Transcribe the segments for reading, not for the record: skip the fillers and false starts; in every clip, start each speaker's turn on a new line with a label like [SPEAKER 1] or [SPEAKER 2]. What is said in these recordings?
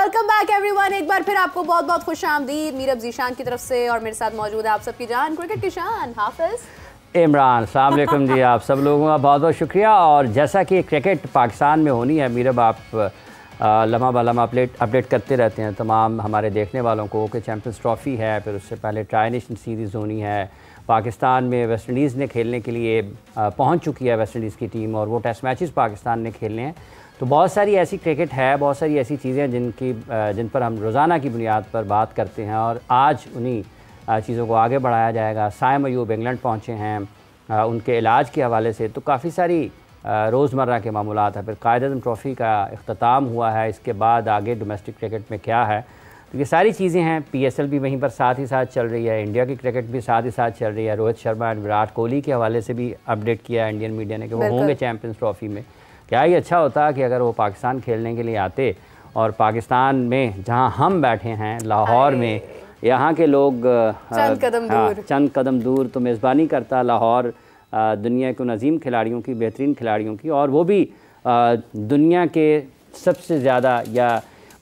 [SPEAKER 1] Welcome back everyone. एक बार फिर आपको बहुत बहुत खुश आमदीद मीरब जीशान की तरफ से। और मेरे साथ मौजूद है आप सबकी जान क्रिकेट की शान हाफिज
[SPEAKER 2] इमरान। अस्सलाम वालेकुम जी, आप सब लोगों का बहुत बहुत शुक्रिया। और जैसा कि क्रिकेट पाकिस्तान में होनी है मीरब, आप लम्हा ब लम्हा अपडेट करते रहते हैं तमाम हमारे देखने वालों को कि चैम्पियंस ट्रॉफ़ी है, फिर उससे पहले ट्राई नेशन सीरीज़ होनी है। पाकिस्तान में वेस्ट इंडीज़ ने खेलने के लिए पहुंच चुकी है वेस्ट इंडीज़ की टीम, और वो टेस्ट मैचेस पाकिस्तान ने खेलने हैं। तो बहुत सारी ऐसी क्रिकेट है, बहुत सारी ऐसी चीज़ें जिन पर हम रोज़ाना की बुनियाद पर बात करते हैं, और आज उन्हीं चीज़ों को आगे बढ़ाया जाएगा। साइम अयूब इंग्लैंड पहुँचे हैं, उनके इलाज के हवाले से तो काफ़ी सारी रोज़मर्रा के मामूलात है। फिर कायद-ए-आज़म ट्रॉफ़ी का इख्तिताम हुआ है, इसके बाद आगे डोमेस्टिक क्रिकेट में क्या है, तो ये सारी चीज़ें हैं। PSL भी वहीं पर साथ ही साथ चल रही है, इंडिया की क्रिकेट भी साथ ही साथ चल रही है। रोहित शर्मा और विराट कोहली के हवाले से भी अपडेट किया है इंडियन मीडिया ने कि वो होंगे चैम्पियंस ट्रॉफ़ी में। क्या ही अच्छा होता कि अगर वो पाकिस्तान खेलने के लिए आते, और पाकिस्तान में जहाँ हम बैठे हैं लाहौर में, यहाँ के लोग चंद कदम दूर तो मेज़बानी करता लाहौर दुनिया के नज़ीम खिलाड़ियों की, बेहतरीन खिलाड़ियों की, और वो भी दुनिया के सबसे ज़्यादा या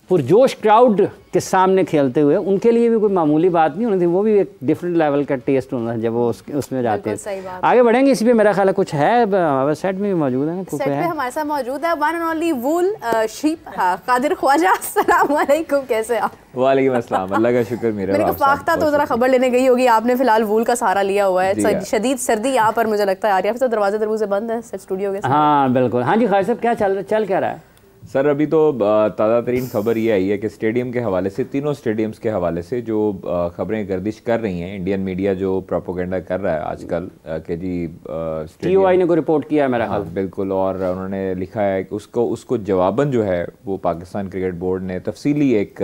[SPEAKER 2] पुरजोश क्राउड के सामने खेलते हुए, उनके लिए भी कोई मामूली बात नहीं होनी थी। वो भी एक डिफरेंट लेवल का टेस्ट होना जब वो उसमें जाते हैं। आगे बढ़ेंगे, इसी पे मेरा ख्याल है कुछ है हमारे सेट में भी मौजूद है।
[SPEAKER 1] सेट पे हमारे साथ मौजूद है वन एंड ओनली वूल शीप कादिर ख्वाजा। अस्सलाम वालेकुम, कैसे आप?
[SPEAKER 3] वालेकुम अस्सलाम, अल्लाह का शुक्र।
[SPEAKER 1] मेरे को फाख्ता तो जरा खबर लेने गई होगी, आपने फिलहाल वूल का सहारा लिया हुआ है। शदीद सर्दी यहाँ पर मुझे लगता है आ रही है। दरवाजे दरवाजे बंद है स्टूडियो के।
[SPEAKER 2] हाँ बिल्कुल। हाँ जी खालिद साहब, क्या चल क्या रहा है?
[SPEAKER 3] सर अभी तो ताज़ा तरीन खबर ये आई है कि स्टेडियम के हवाले से, तीनों स्टेडियम्स के हवाले से जो खबरें गर्दिश कर रही हैं, इंडियन मीडिया जो प्रोपोगेंडा कर रहा है आजकल कि जी
[SPEAKER 2] TOI ने को रिपोर्ट किया है मेरा ख्याल।
[SPEAKER 3] बिल्कुल, और उन्होंने लिखा है कि उसको जवाबन जो है वो पाकिस्तान क्रिकेट बोर्ड ने तफसीली एक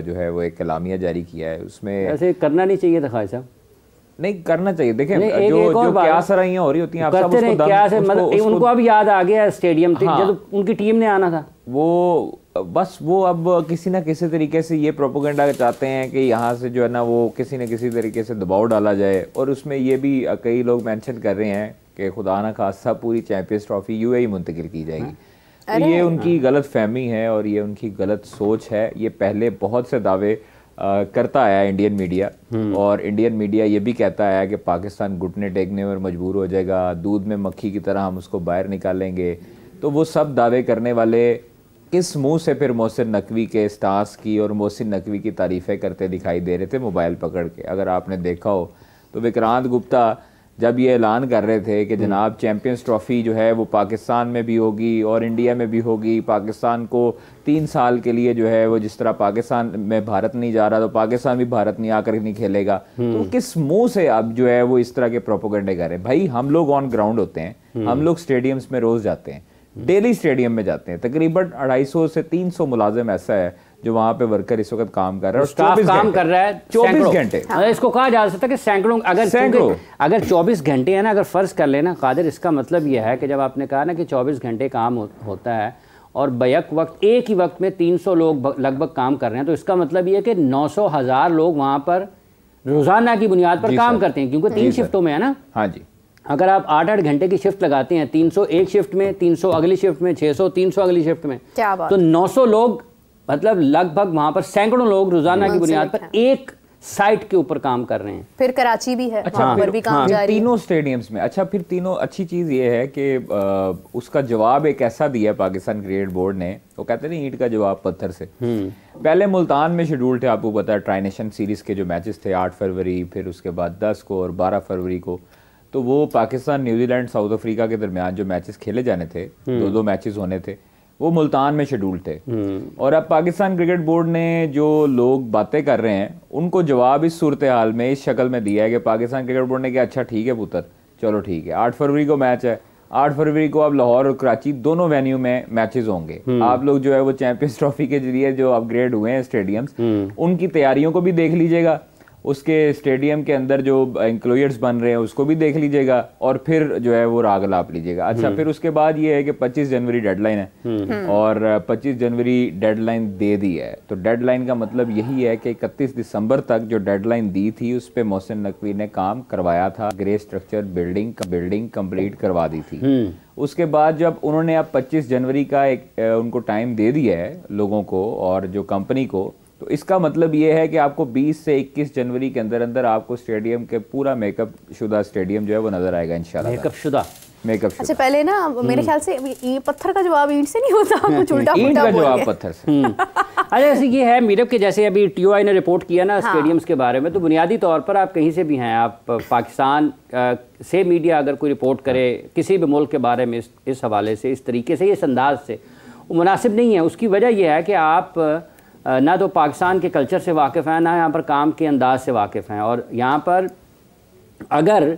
[SPEAKER 3] जो है वो एक एलामिया जारी किया है। उसमें ऐसे
[SPEAKER 2] करना नहीं चाहिए था खालिद साहब।
[SPEAKER 3] नहीं करना चाहिए। देखें जो क्या सराहियां हो रही होती हैं, आप सब उसको
[SPEAKER 2] क्या से मतलब उनको अब याद आ गया स्टेडियम थे जब उनकी टीम ने आना था।
[SPEAKER 3] वो बस वो अब किसी ना किसी तरीके से ये प्रोपोगेंडा चाहते हैं कि यहाँ से जो है ना वो किसी न किसी तरीके से दबाव डाला जाए। और उसमें ये भी कई लोग मेंशन कर रहे हैं कि खुदा ना खास्ता पूरी चैंपियंस ट्रॉफी UAE मुंतकिल की जाएगी। तो ये उनकी गलत फहमी है और ये उनकी गलत सोच है। ये पहले बहुत से दावे करता आया इंडियन मीडिया, और इंडियन मीडिया ये भी कहता आया कि पाकिस्तान घुटने टेकने में मजबूर हो जाएगा, दूध में मक्खी की तरह हम उसको बाहर निकालेंगे। तो वो सब दावे करने वाले किस मुंह से फिर मोहसिन नकवी के स्टार्स की और मोहसिन नकवी की तारीफ़ें करते दिखाई दे रहे थे मोबाइल पकड़ के। अगर आपने देखा हो तो विक्रांत गुप्ता जब ये ऐलान कर रहे थे कि जनाब चैम्पियंस ट्रॉफ़ी जो है वो पाकिस्तान में भी होगी और इंडिया में भी होगी, पाकिस्तान को 3 साल के लिए जो है वो जिस तरह पाकिस्तान में भारत नहीं जा रहा तो पाकिस्तान भी भारत नहीं आकर नहीं खेलेगा, तो किस मुंह से अब जो है वो इस तरह के प्रोपोगेंडे कर रहे हैं? भाई हम लोग ऑन ग्राउंड होते हैं, हम लोग स्टेडियम्स में रोज़ जाते हैं, डेली स्टेडियम में जाते हैं। तकरीबन 250 से 300 मुलाजिम ऐसा है जो वहाँ पे वर्कर इस वक्त काम कर रहा है,
[SPEAKER 2] स्टाफ काम कर रहा है
[SPEAKER 3] 24 घंटे।
[SPEAKER 2] इसको कहा जा सकता है कि सैकड़ों, अगर 24 घंटे है ना, अगर फ़र्ज़ कर लेना कादिर, इसका मतलब यह है कि जब आपने कहा ना कि 24 घंटे काम होता है और बैक वक्त एक ही वक्त में 300 लोग लगभग काम कर रहे हैं, तो इसका मतलब ये है कि 900,000 लोग वहाँ पर रोज़ाना की बुनियाद पर काम करते हैं, क्योंकि 3 शिफ्टों में है ना।
[SPEAKER 3] हाँ जी।
[SPEAKER 2] अगर आप 8-8 घंटे की शिफ्ट लगाते हैं, 300 एक शिफ्ट में, 300 अगली शिफ्ट में, 600 300 अगली शिफ्ट में, तो 900 लोग मतलब लगभग वहां पर सैकड़ों लोग रोजाना की बुनियाद पर एक साइट के ऊपर काम कर रहे हैं।
[SPEAKER 1] फिर कराची भी है,
[SPEAKER 3] अच्छा,
[SPEAKER 1] पर भी काम जारी है
[SPEAKER 3] तीनों स्टेडियम्स में। अच्छा, फिर तीनों अच्छी चीज़ ये है कि उसका जवाब एक ऐसा दिया पाकिस्तान क्रिकेट बोर्ड ने, वो कहते हैं ईंट का जवाब पत्थर से। पहले मुल्तान में शेड्यूल थे, आपको पता है ट्राई नेशन सीरीज़ के जो मैचेस थे 8 फरवरी, फिर उसके बाद 10 को और 12 फरवरी को, तो वो पाकिस्तान न्यूजीलैंड साउथ अफ्रीका के दरमियान जो मैचेस खेले जाने थे, 2-2 मैचेस होने थे, वो मुल्तान में शेड्यूल थे। और अब पाकिस्तान क्रिकेट बोर्ड ने जो लोग बातें कर रहे हैं उनको जवाब इस सूरत हाल में इस शक्ल में दिया है कि पाकिस्तान क्रिकेट बोर्ड ने कहा अच्छा ठीक है पुत्र, चलो ठीक है, 8 फरवरी को मैच है, 8 फरवरी को अब लाहौर और कराची दोनों वेन्यू में मैचेस होंगे। आप लोग जो है वो चैंपियंस ट्रॉफी के जरिए जो अपग्रेड हुए हैं स्टेडियम्स, उनकी तैयारियों को भी देख लीजिएगा उसके स्टेडियम के अंदर जो इंक्लोयर्स बन रहे हैं उसको भी देख लीजिएगा और फिर जो है वो राग लाप लीजिएगा। अच्छा, फिर उसके बाद ये है कि 25 जनवरी डेडलाइन है और 25 जनवरी डेडलाइन दे दी है। तो डेडलाइन का मतलब यही है कि 31 दिसंबर तक जो डेडलाइन दी थी उस पर मोहसिन नकवी ने काम करवाया था, ग्रे स्ट्रक्चर बिल्डिंग कंप्लीट करवा दी थी। उसके बाद जब उन्होंने अब 25 जनवरी का एक उनको टाइम दे दिया है लोगों को और जो कंपनी को, तो इसका मतलब ये है कि आपको 20 से 21 जनवरी के अंदर अंदर आपको स्टेडियम के पूरा मेकअप शुदा स्टेडियम जो है वो नजर आएगा इंशाल्लाह।
[SPEAKER 2] मेकअप शुदा।
[SPEAKER 1] अच्छा, पहले ना मेरे ख्याल से ये पत्थर का जवाब ईंट से नहीं होता, कुछ उल्टा
[SPEAKER 3] ईंट
[SPEAKER 1] पुल्टा
[SPEAKER 3] का
[SPEAKER 1] बोल
[SPEAKER 3] जवाब
[SPEAKER 1] के।
[SPEAKER 3] पत्थर से।
[SPEAKER 2] अच्छा, ऐसे ये है मीरब के, जैसे अभी टीओआई ने रिपोर्ट किया ना स्टेडियम्स के बारे में, तो बुनियादी तौर पर आप कहीं से भी हैं, आप पाकिस्तान से मीडिया अगर कोई रिपोर्ट करे किसी भी मुल्क के बारे में इस हवाले से, इस तरीके से, इस अंदाज से, वो मुनासिब नहीं है। उसकी वजह यह है कि आप ना तो पाकिस्तान के कल्चर से वाकिफ़ हैं, ना यहाँ पर काम के अंदाज से वाकिफ़ हैं। और यहाँ पर अगर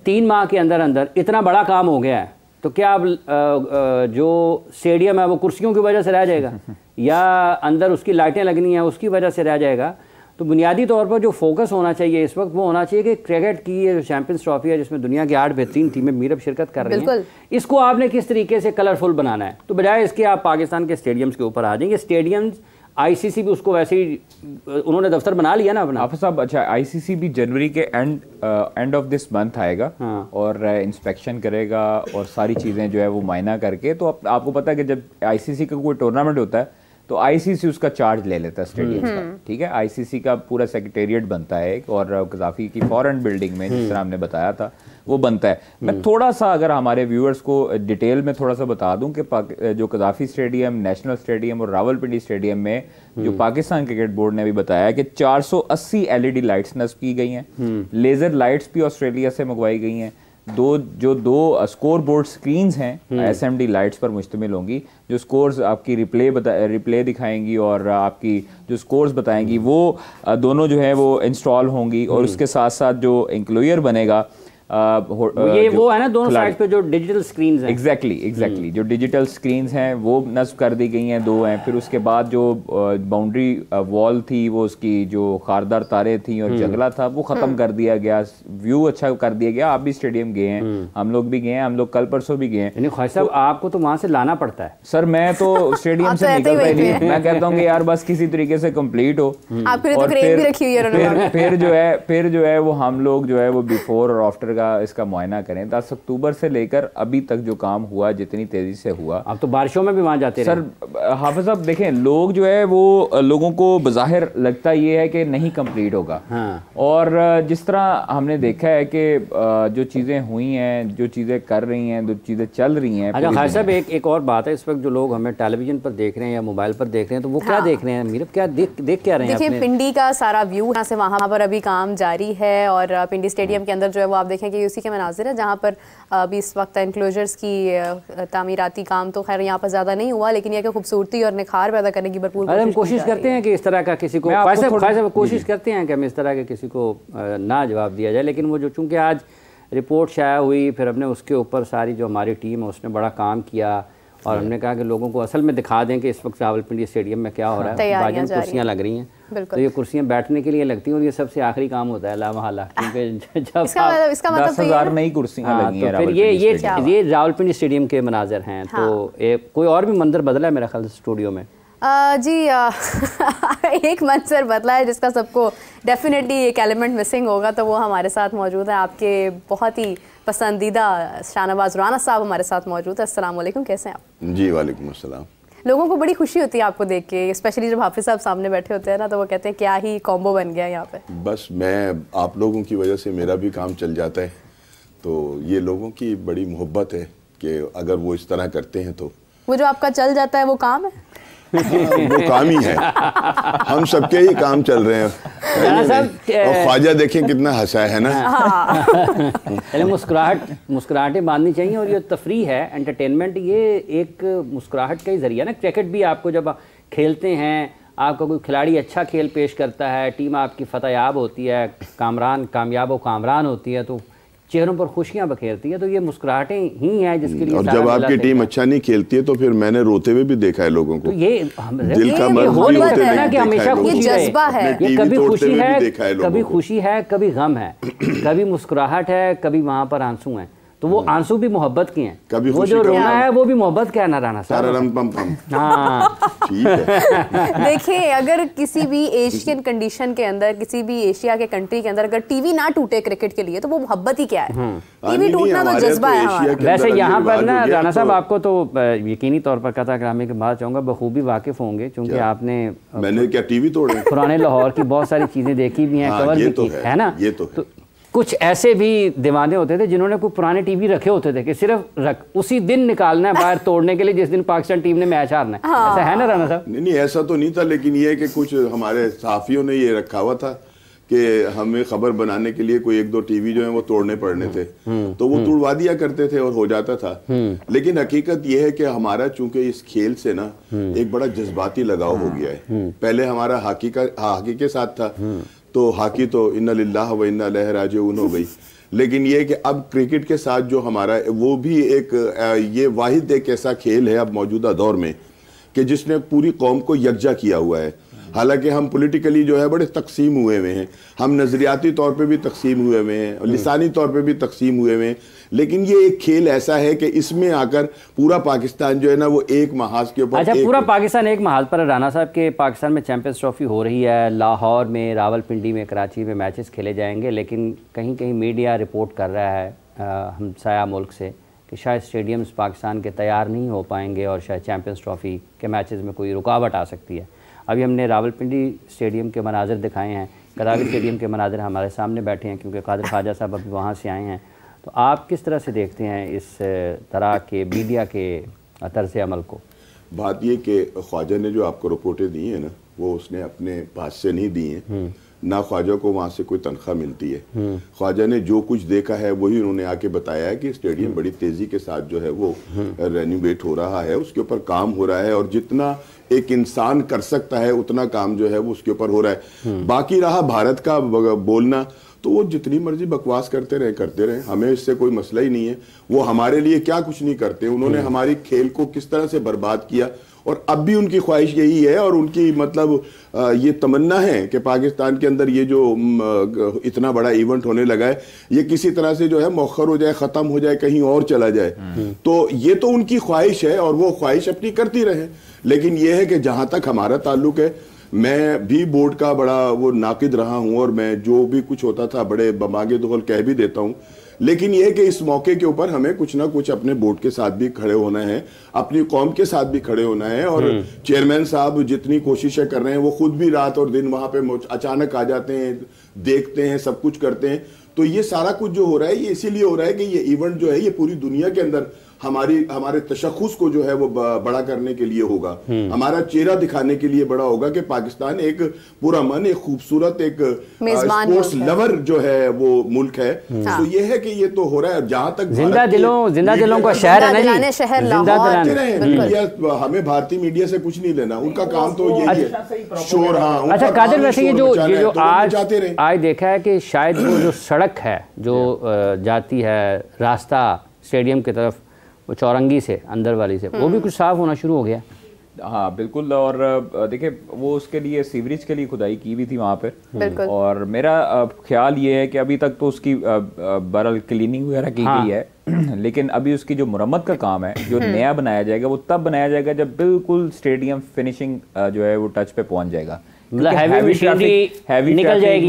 [SPEAKER 2] 3 माह के अंदर अंदर इतना बड़ा काम हो गया है तो क्या अब जो स्टेडियम है वो कुर्सियों की वजह से रह जाएगा या अंदर उसकी लाइटें लगनी हैं उसकी वजह से रह जाएगा? तो बुनियादी तौर पर जो फोकस होना चाहिए इस वक्त वो होना चाहिए कि क्रिकेट की ये जो चैंपियंस ट्रॉफी है जिसमें दुनिया की 8 बेहतरीन टीमें मीरब शिरकत कर रही हैं, इसको आपने किस तरीके से कलरफुल बनाना है। तो बजाय इसके आप पाकिस्तान के स्टेडियम्स के ऊपर आ जाएंगे। स्टेडियम्स आईसीसी भी उसको वैसे ही उन्होंने दफ्तर बना लिया ना अपना।
[SPEAKER 3] हाफिज साहब, अच्छा, आईसीसी भी जनवरी के एंड ऑफ दिस मंथ आएगा और इंस्पेक्शन करेगा और सारी चीज़ें जो है वो मायना करके, तो आपको पता है कि जब आईसीसी का कोई टूर्नामेंट होता है तो आईसीसी उसका चार्ज ले लेता है स्टेडियम का, ठीक है। आईसीसी का पूरा सेक्रेटेरिएट बनता है और कज़ाफ़ी की फॉरेन बिल्डिंग में जिस तरह हमने बताया था वो बनता है। मैं थोड़ा सा अगर हमारे व्यूअर्स को डिटेल में थोड़ा सा बता दूं कि जो कज़ाफ़ी स्टेडियम, नेशनल स्टेडियम और रावलपिंडी स्टेडियम में जो पाकिस्तान क्रिकेट बोर्ड ने भी बताया कि 480 एलईडी लाइट्स नस्ब की गई हैं, लेज़र लाइट्स भी ऑस्ट्रेलिया से मंगवाई गई हैं, दो स्कोर बोर्ड स्क्रीन्स हैं एसएमडी लाइट्स पर मुश्तमिल होंगी, जो स्कोर्स आपकी रिप्ले दिखाएंगी और आपकी जो स्कोर्स बताएंगी वो दोनों जो है वो इंस्टॉल होंगी। और उसके साथ साथ जो इंक्लोयर बनेगा
[SPEAKER 2] ये वो है ना दोनों साइड पे जो डिजिटल स्क्रीन्स हैं,
[SPEAKER 3] एग्जैक्टली जो डिजिटल स्क्रीन्स हैं वो नस्ब कर दी गई हैं, 2 हैं। फिर उसके बाद जो बाउंड्री वॉल थी वो उसकी जो खारदार तारे थी और जंगला था वो ख़त्म कर दिया गया, व्यू अच्छा कर दिया गया। आप भी स्टेडियम गए हैं, हम लोग भी गए हैं, हम लोग कल परसों भी गए हैं।
[SPEAKER 2] ख्वाहिश साहब आपको तो वहाँ से लाना पड़ता है।
[SPEAKER 3] सर मैं तो स्टेडियम से निकलता ही नहीं, मैं कहता हूँ कि यार बस किसी तरीके से कंप्लीट हो। फिर जो है वो हम लोग जो है वो बिफोर और आफ्टर का इसका मुआयना करें। 10 अक्टूबर से लेकर अभी तक जो काम हुआ जितनी तेजी से हुआ,
[SPEAKER 2] आप तो बारिशों में भी वहां जाते
[SPEAKER 3] सर हाफिज साहब देखें, लोग जो है वो लोगों को बज़ाहिर लगता ये है कि नहीं कंप्लीट होगा। और जिस तरह हमने देखा है कि जो चीज़ें हुई हैं, जो चीज़ें कर रही हैं, जो चीज़ें चल रही हैं।
[SPEAKER 2] अच्छा खान साहब, एक और बात है, इस वक्त जो लोग हमें टेलीविजन पर देख रहे हैं या मोबाइल पर देख रहे हैं तो वो क्या देख रहे हैं मीरब, क्या देख क्या रहे हैं?
[SPEAKER 1] देखिए पिंडी का सारा व्यू यहाँ से वहाँ पर अभी काम जारी है और पिंडी स्टेडियम के अंदर जो है वो आप देखें कि उसी के मनाजिर है जहाँ पर अभी इस वक्त इंक्लोजर्स की तामीराती काम तो खैर यहाँ पर ज़्यादा नहीं हुआ, लेकिन यह कि खूबसूरती और निखार पैदा करने की भरपूर
[SPEAKER 2] हम कोशिश करते हैं कि इस तरह का किसी को कोशिश करते हैं कि हम इस तरह के किसी को ना जवाब दिया जाए। लेकिन वो जो चूँकि आज रिपोर्ट शाया हुई, फिर हमने उसके ऊपर सारी जो हमारी टीम है उसने बड़ा काम किया और हमने कहा कि लोगों को असल में दिखा दें कि इस वक्त रावलपिंडी स्टेडियम में क्या हो रहा है। बाजू कुर्सियाँ लग रही हैं, तो ये कुर्सियाँ बैठने के लिए लगती हैं और ये सबसे आखिरी काम होता है लामहला, क्योंकि जब
[SPEAKER 3] 10,000 नई कुर्सियाँ लगी हैं।
[SPEAKER 2] फिर ये रावलपिंडी स्टेडियम के मनाजर हैं। तो कोई और भी मंजर बदला है मेरा ख्याल स्टूडियो में?
[SPEAKER 1] जी एक मंजर बदला है जिसका सबको डेफिनेटली एक एलिमेंट मिसिंग होगा, तो वो हमारे साथ मौजूद है। आपके बहुत ही पसंदीदा शाहनवाज राना साहब हमारे साथ मौजूद है। अस्सलाम वालेकुम, कैसे हैं आप?
[SPEAKER 4] जी वालेकुम अस्सलाम।
[SPEAKER 1] लोगों को बड़ी खुशी होती है आपको देख के, स्पेशली जब हाफिज साहब सामने बैठे होते हैं ना, तो वो कहते हैं क्या ही कॉम्बो बन गया यहाँ पे।
[SPEAKER 4] बस मैं आप लोगों की वजह से मेरा भी काम चल जाता है, तो ये लोगों की बड़ी मोहब्बत है कि अगर वो इस तरह करते हैं तो
[SPEAKER 1] वो जो आपका चल जाता है वो काम है।
[SPEAKER 4] वो काम ही है, हम सबके ही काम चल रहे हैं। और ख्वाजा देखें कितना हंसा है ना।
[SPEAKER 2] मुस्कुराहटें बांधनी चाहिए और ये तफरी है, एंटरटेनमेंट, ये एक मुस्कुराहट का ही जरिया ना। क्रिकेट भी आपको जब खेलते हैं, आपका कोई खिलाड़ी अच्छा खेल पेश करता है, टीम आपकी फतहयाब होती है, कामयाब व कामरान होती है, तो चेहरों पर खुशियां बखेरती है, तो ये मुस्कुराहटें ही हैं जिसके लिए।
[SPEAKER 4] और जब आपकी टीम अच्छा नहीं खेलती है तो फिर मैंने रोते हुए भी देखा है लोगों को,
[SPEAKER 2] तो ये
[SPEAKER 4] दिल का मर्ज
[SPEAKER 2] हो नहीं सकता
[SPEAKER 4] होते
[SPEAKER 2] ना कि हमेशा खुशी
[SPEAKER 1] जज्बा है,
[SPEAKER 2] ये कभी खुशी है, कभी खुशी है, कभी गम है, कभी मुस्कुराहट है, कभी वहां पर आंसू हैं। तो वो आंसू भी मोहब्बत के हैं,
[SPEAKER 4] कभी
[SPEAKER 2] वो जो रोना है वो भी मोहब्बत का है ना राना साहब।
[SPEAKER 4] हाँ ठीक है।
[SPEAKER 1] देखिए, अगर किसी भी एशियन कंडीशन के अंदर, किसी भी एशिया के कंट्री के अंदर अगर टीवी ना टूटे क्रिकेट के लिए, तो वो मोहब्बत ही क्या है। टीवी टूटना तो जज्बा है हमारा।
[SPEAKER 2] वैसे यहाँ पर ना राना साहब आपको तो यकीनी तौर पर कथा करामे के बाद चाहूंगा बखूबी वाकिफ होंगे, क्योंकि आपने
[SPEAKER 4] मैंने क्या टीवी तोड़े,
[SPEAKER 2] पुराने लाहौर की बहुत सारी चीजें देखी भी हैं, कवर भी की है ना।
[SPEAKER 4] ये तो
[SPEAKER 2] कुछ ऐसे भी दीवाने होते थे जिन्होंने कोई पुराने टीवी रखे होते थे कि सिर्फ उसी दिन निकालना है बाहर तोड़ने के लिए जिस दिन पाकिस्तान टीम ने मैच हारना है। ऐसा है ना राना साहब?
[SPEAKER 4] नहीं, ऐसा तो नहीं था, लेकिन ये कि कुछ हमारे सहाफियों ने ये रखा हुआ था कि हमें खबर बनाने के लिए कोई 1-2 टीवी जो है वो तोड़ने पड़ने थे, तो वो तुड़वा दिया करते थे और हो जाता था। लेकिन हकीकत ये है कि हमारा चूंकि इस खेल से ना एक बड़ा जज्बाती लगाव हो गया है। पहले हमारा हॉकी के साथ था, तो हॉकी तो इन्ना लिल्लाह व इन्ना इलैहि राजिऊन हो गई। लेकिन ये कि अब क्रिकेट के साथ जो हमारा वो भी एक ये वाहिद एक ऐसा खेल है अब मौजूदा दौर में कि जिसने पूरी कौम को यकजा किया हुआ है। हालांकि हम पॉलिटिकली जो है बड़े तकसीम हुए हुए हैं, हम नजरियाती तौर पे भी तकसीम हुए हुए हैं, लिसानी तौर पे भी तकसीम हुए हुए हैं, लेकिन ये एक खेल ऐसा है कि इसमें आकर पूरा पाकिस्तान जो है ना वो एक महाज के ऊपर।
[SPEAKER 2] अच्छा, पूरा पाकिस्तान एक महाज पर। राना साहब के पाकिस्तान में चैंपियंस ट्रॉफी हो रही है, लाहौर में, रावलपिंडी में, कराची में मैचेस खेले जाएंगे, लेकिन कहीं कहीं मीडिया रिपोर्ट कर रहा है हमसाया मुल्क से कि शायद स्टेडियम्स पाकिस्तान के तैयार नहीं हो पाएंगे और शायद चैंपियंस ट्रॉफी के मैचेस में कोई रुकावट आ सकती है। अभी हमने रावलपिंडी स्टेडियम के मनाजिर दिखाए हैं, कराची स्टेडियम के मनाजिर हमारे सामने बैठे हैं क्योंकि कादिर ख्वाजा साहब अभी वहाँ से आए हैं। तो आप किस तरह से देखते हैं इस तरह के मीडिया के तर्ज़ अमल को?
[SPEAKER 4] बात ये कि ख्वाजा ने जो आपको रिपोर्टें दी हैं ना, वो उसने अपने पास से नहीं दी हैं, ना ख्वाजा को वहाँ से कोई तनख्वाह मिलती है। ख्वाजा ने जो कुछ देखा है वही उन्होंने आके बताया है कि स्टेडियम बड़ी तेज़ी के साथ जो है वो रेनोवेट हो रहा है, उसके ऊपर काम हो रहा है और जितना एक इंसान कर सकता है उतना काम जो है वो उसके ऊपर हो रहा है। बाकी रहा भारत का बोलना, तो वो जितनी मर्जी बकवास करते रहे, हमें इससे कोई मसला ही नहीं है। वो हमारे लिए क्या कुछ नहीं करते, उन्होंने हमारी खेल को किस तरह से बर्बाद किया और अब भी उनकी ख्वाहिश यही है और उनकी मतलब ये तमन्ना है कि पाकिस्तान के अंदर ये जो इतना बड़ा इवेंट होने लगा है ये किसी तरह से जो है मौखर हो जाए, ख़त्म हो जाए, कहीं और चला जाए। तो ये तो उनकी ख्वाहिश है और वो ख्वाहिश अपनी करती रहे। लेकिन ये है कि जहाँ तक हमारा ताल्लुक है, मैं भी बोर्ड का बड़ा वो नाकिद रहा हूँ और मैं जो भी कुछ होता था बड़े बमागे दोहल कह भी देता हूँ। लेकिन यह कि इस मौके के ऊपर हमें कुछ ना कुछ अपने बोर्ड के साथ भी खड़े होना है, अपनी कौम के साथ भी खड़े होना है। और चेयरमैन साहब जितनी कोशिशें कर रहे हैं वो खुद भी रात और दिन वहां पे अचानक आ जाते हैं, देखते हैं, सब कुछ करते हैं। तो ये सारा कुछ जो हो रहा है ये इसीलिए हो रहा है कि ये इवेंट जो है ये पूरी दुनिया के अंदर हमारे तशख़्ख़ुस को जो है वो बड़ा करने के लिए होगा, हमारा चेहरा दिखाने के लिए बड़ा होगा कि पाकिस्तान एक पूरा मन, एक खूबसूरत, एक स्पोर्ट्स लवर जो है वो मुल्क है। तो ये है कि ये तो हो रहा है। जहां तक
[SPEAKER 2] जिंदा दिलों का शहर है ना जी,
[SPEAKER 4] हमें भारतीय मीडिया से कुछ नहीं लेना, उनका काम तो यही है शोर। हाँ,
[SPEAKER 2] अच्छा कादिर, वैसे ये जो आज देखा है कि शायद वो जो सड़क है जो जाती है रास्ता स्टेडियम की तरफ, वो चौरंगी से अंदर वाली से, वो भी कुछ साफ होना शुरू हो गया।
[SPEAKER 3] हाँ बिल्कुल, और देखिए वो उसके लिए सीवरेज के लिए खुदाई की भी थी वहाँ पे, और मेरा ख्याल ये है कि अभी तक तो उसकी बहरहाल क्लीनिंग वगैरह की गई है, लेकिन अभी उसकी जो मुरम्मत का काम है, जो नया बनाया जाएगा वो तब बनाया जाएगा जब बिल्कुल स्टेडियम फिनिशिंग जो है वो टच पे पहुँच जाएगा। हैवी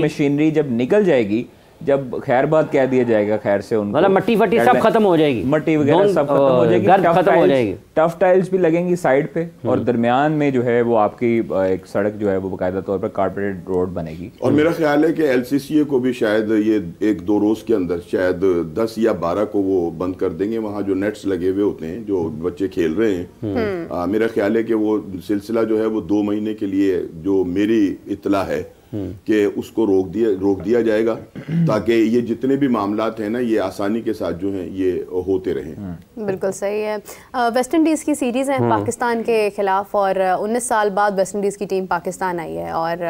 [SPEAKER 3] मशीनरी जब निकल जाएगी, जब खैरबाद कह दिया जाएगा, खैर से उनको
[SPEAKER 2] मतलब मट्टी फट्टी सब खत्म हो जाएगी,
[SPEAKER 3] मट्टी वगैरह सब खत्म हो जाएगी,
[SPEAKER 2] खत्म हो जाएगी,
[SPEAKER 3] टफ टाइल्स भी लगेंगी साइड पे, और दरमियान में जो है वो आपकी एक सड़क जो है वो बाकायदा तौर पर कारपेटेड रोड बनेगी।
[SPEAKER 4] और मेरा ख्याल है कि एलसीसीए को भी शायद ये 1-2 रोज के अंदर शायद 10 या 12 को वो बंद कर देंगे, वहाँ जो नेट्स लगे हुए होते हैं जो बच्चे खेल रहे हैं। मेरा ख्याल है कि वो सिलसिला जो है वो 2 महीने के लिए, जो मेरी इत्तला है, कि उसको रोक दिया जाएगा ताकि ये जितने भी मामलात हैं ना ये आसानी के साथ जो हैं ये होते रहें।
[SPEAKER 1] बिल्कुल सही है। वेस्ट इंडीज़ की सीरीज़ है पाकिस्तान के खिलाफ और 19 साल बाद वेस्ट इंडीज़ की टीम पाकिस्तान आई है और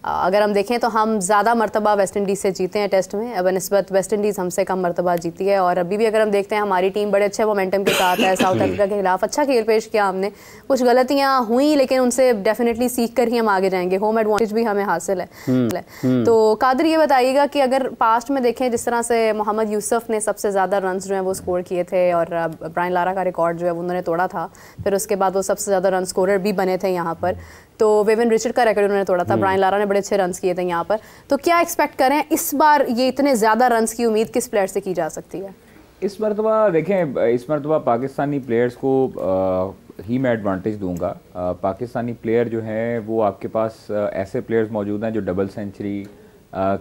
[SPEAKER 1] अगर हम देखें तो हम ज़्यादा मरतबा वेस्ट इंडीज़ से जीते हैं टेस्ट में, बनस्बत वेस्ट इंडीज़ हमसे कम मरतबा जीती है। और अभी भी अगर हम देखते हैं हमारी टीम बड़े अच्छे मोमेंटम के साथ है। साउथ अफ्रीका के खिलाफ अच्छा खेल पेश किया हमने, कुछ गलतियाँ हुई लेकिन उनसे डेफिनेटली सीख कर ही हम आगे जाएंगे। होम एडवांटेज भी हमें हासिल है। तो कादिर ये बताइएगा कि अगर पास्ट में देखें जिस तरह से मोहम्मद यूसुफ ने सबसे ज़्यादा रन जो हैं वो स्कोर किए थे और ब्रायन लारा का रिकॉर्ड जो है उन्होंने तोड़ा था, फिर उसके बाद वो सबसे ज़्यादा रन स्कोरर भी बने थे यहाँ पर, तो वेवन रिचर्ड का रिकॉर्ड उन्होंने तोड़ा था, ब्रायन लारा ने बड़े अच्छे रन्स किए थे यहाँ पर। तो क्या एक्सपेक्ट करें इस बार, ये इतने ज़्यादा रन्स की उम्मीद किस प्लेयर से की जा सकती है?
[SPEAKER 3] इस मरतबा देखें, इस मरतबा पाकिस्तानी प्लेयर्स को ही मैं एडवांटेज दूंगा। पाकिस्तानी प्लेयर जो हैं वो आपके पास ऐसे प्लेयर्स मौजूद हैं जो डबल सेंचुरी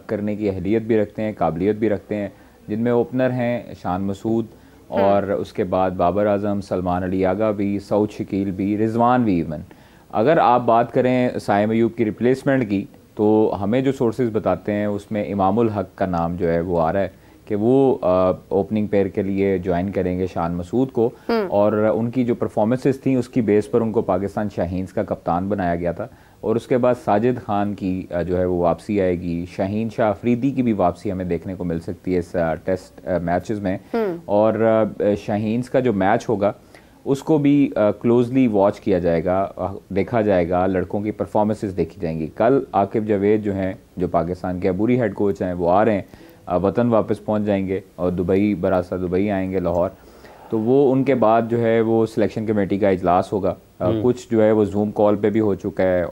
[SPEAKER 3] करने की अहलियत भी रखते हैं, काबिलियत भी रखते हैं, जिनमें ओपनर हैं शान मसूद और उसके बाद बाबर आजम, सलमान अली आगा भी, सऊद शकील भी, रिजवान भी। इवन अगर आप बात करें साइम अयूब की रिप्लेसमेंट की तो हमें जो सोर्सेज बताते हैं उसमें इमामुल हक का नाम जो है वो आ रहा है कि वो ओपनिंग पेयर के लिए ज्वाइन करेंगे शान मसूद को। और उनकी जो परफॉर्मेंसेस थी उसकी बेस पर उनको पाकिस्तान शाहीन्स का कप्तान बनाया गया था। और उसके बाद साजिद खान की जो है वो वापसी आएगी, शाहीन शाह अफरीदी की भी वापसी हमें देखने को मिल सकती है इस टेस्ट मैचेस में। और शाहीन्स का जो मैच होगा उसको भी क्लोजली वॉच किया जाएगा, देखा जाएगा, लड़कों की परफॉर्मेंसेस देखी जाएंगी। कल आकिब जावेद जो हैं, जो पाकिस्तान के अबूरी हेड कोच हैं, वो आ रहे हैं, वतन वापस पहुंच जाएंगे और दुबई बरासा दुबई आएंगे लाहौर। तो वो उनके बाद जो है वो सिलेक्शन कमेटी का इजलास होगा। कुछ जो है वो जूम कॉल पे भी हो चुका है,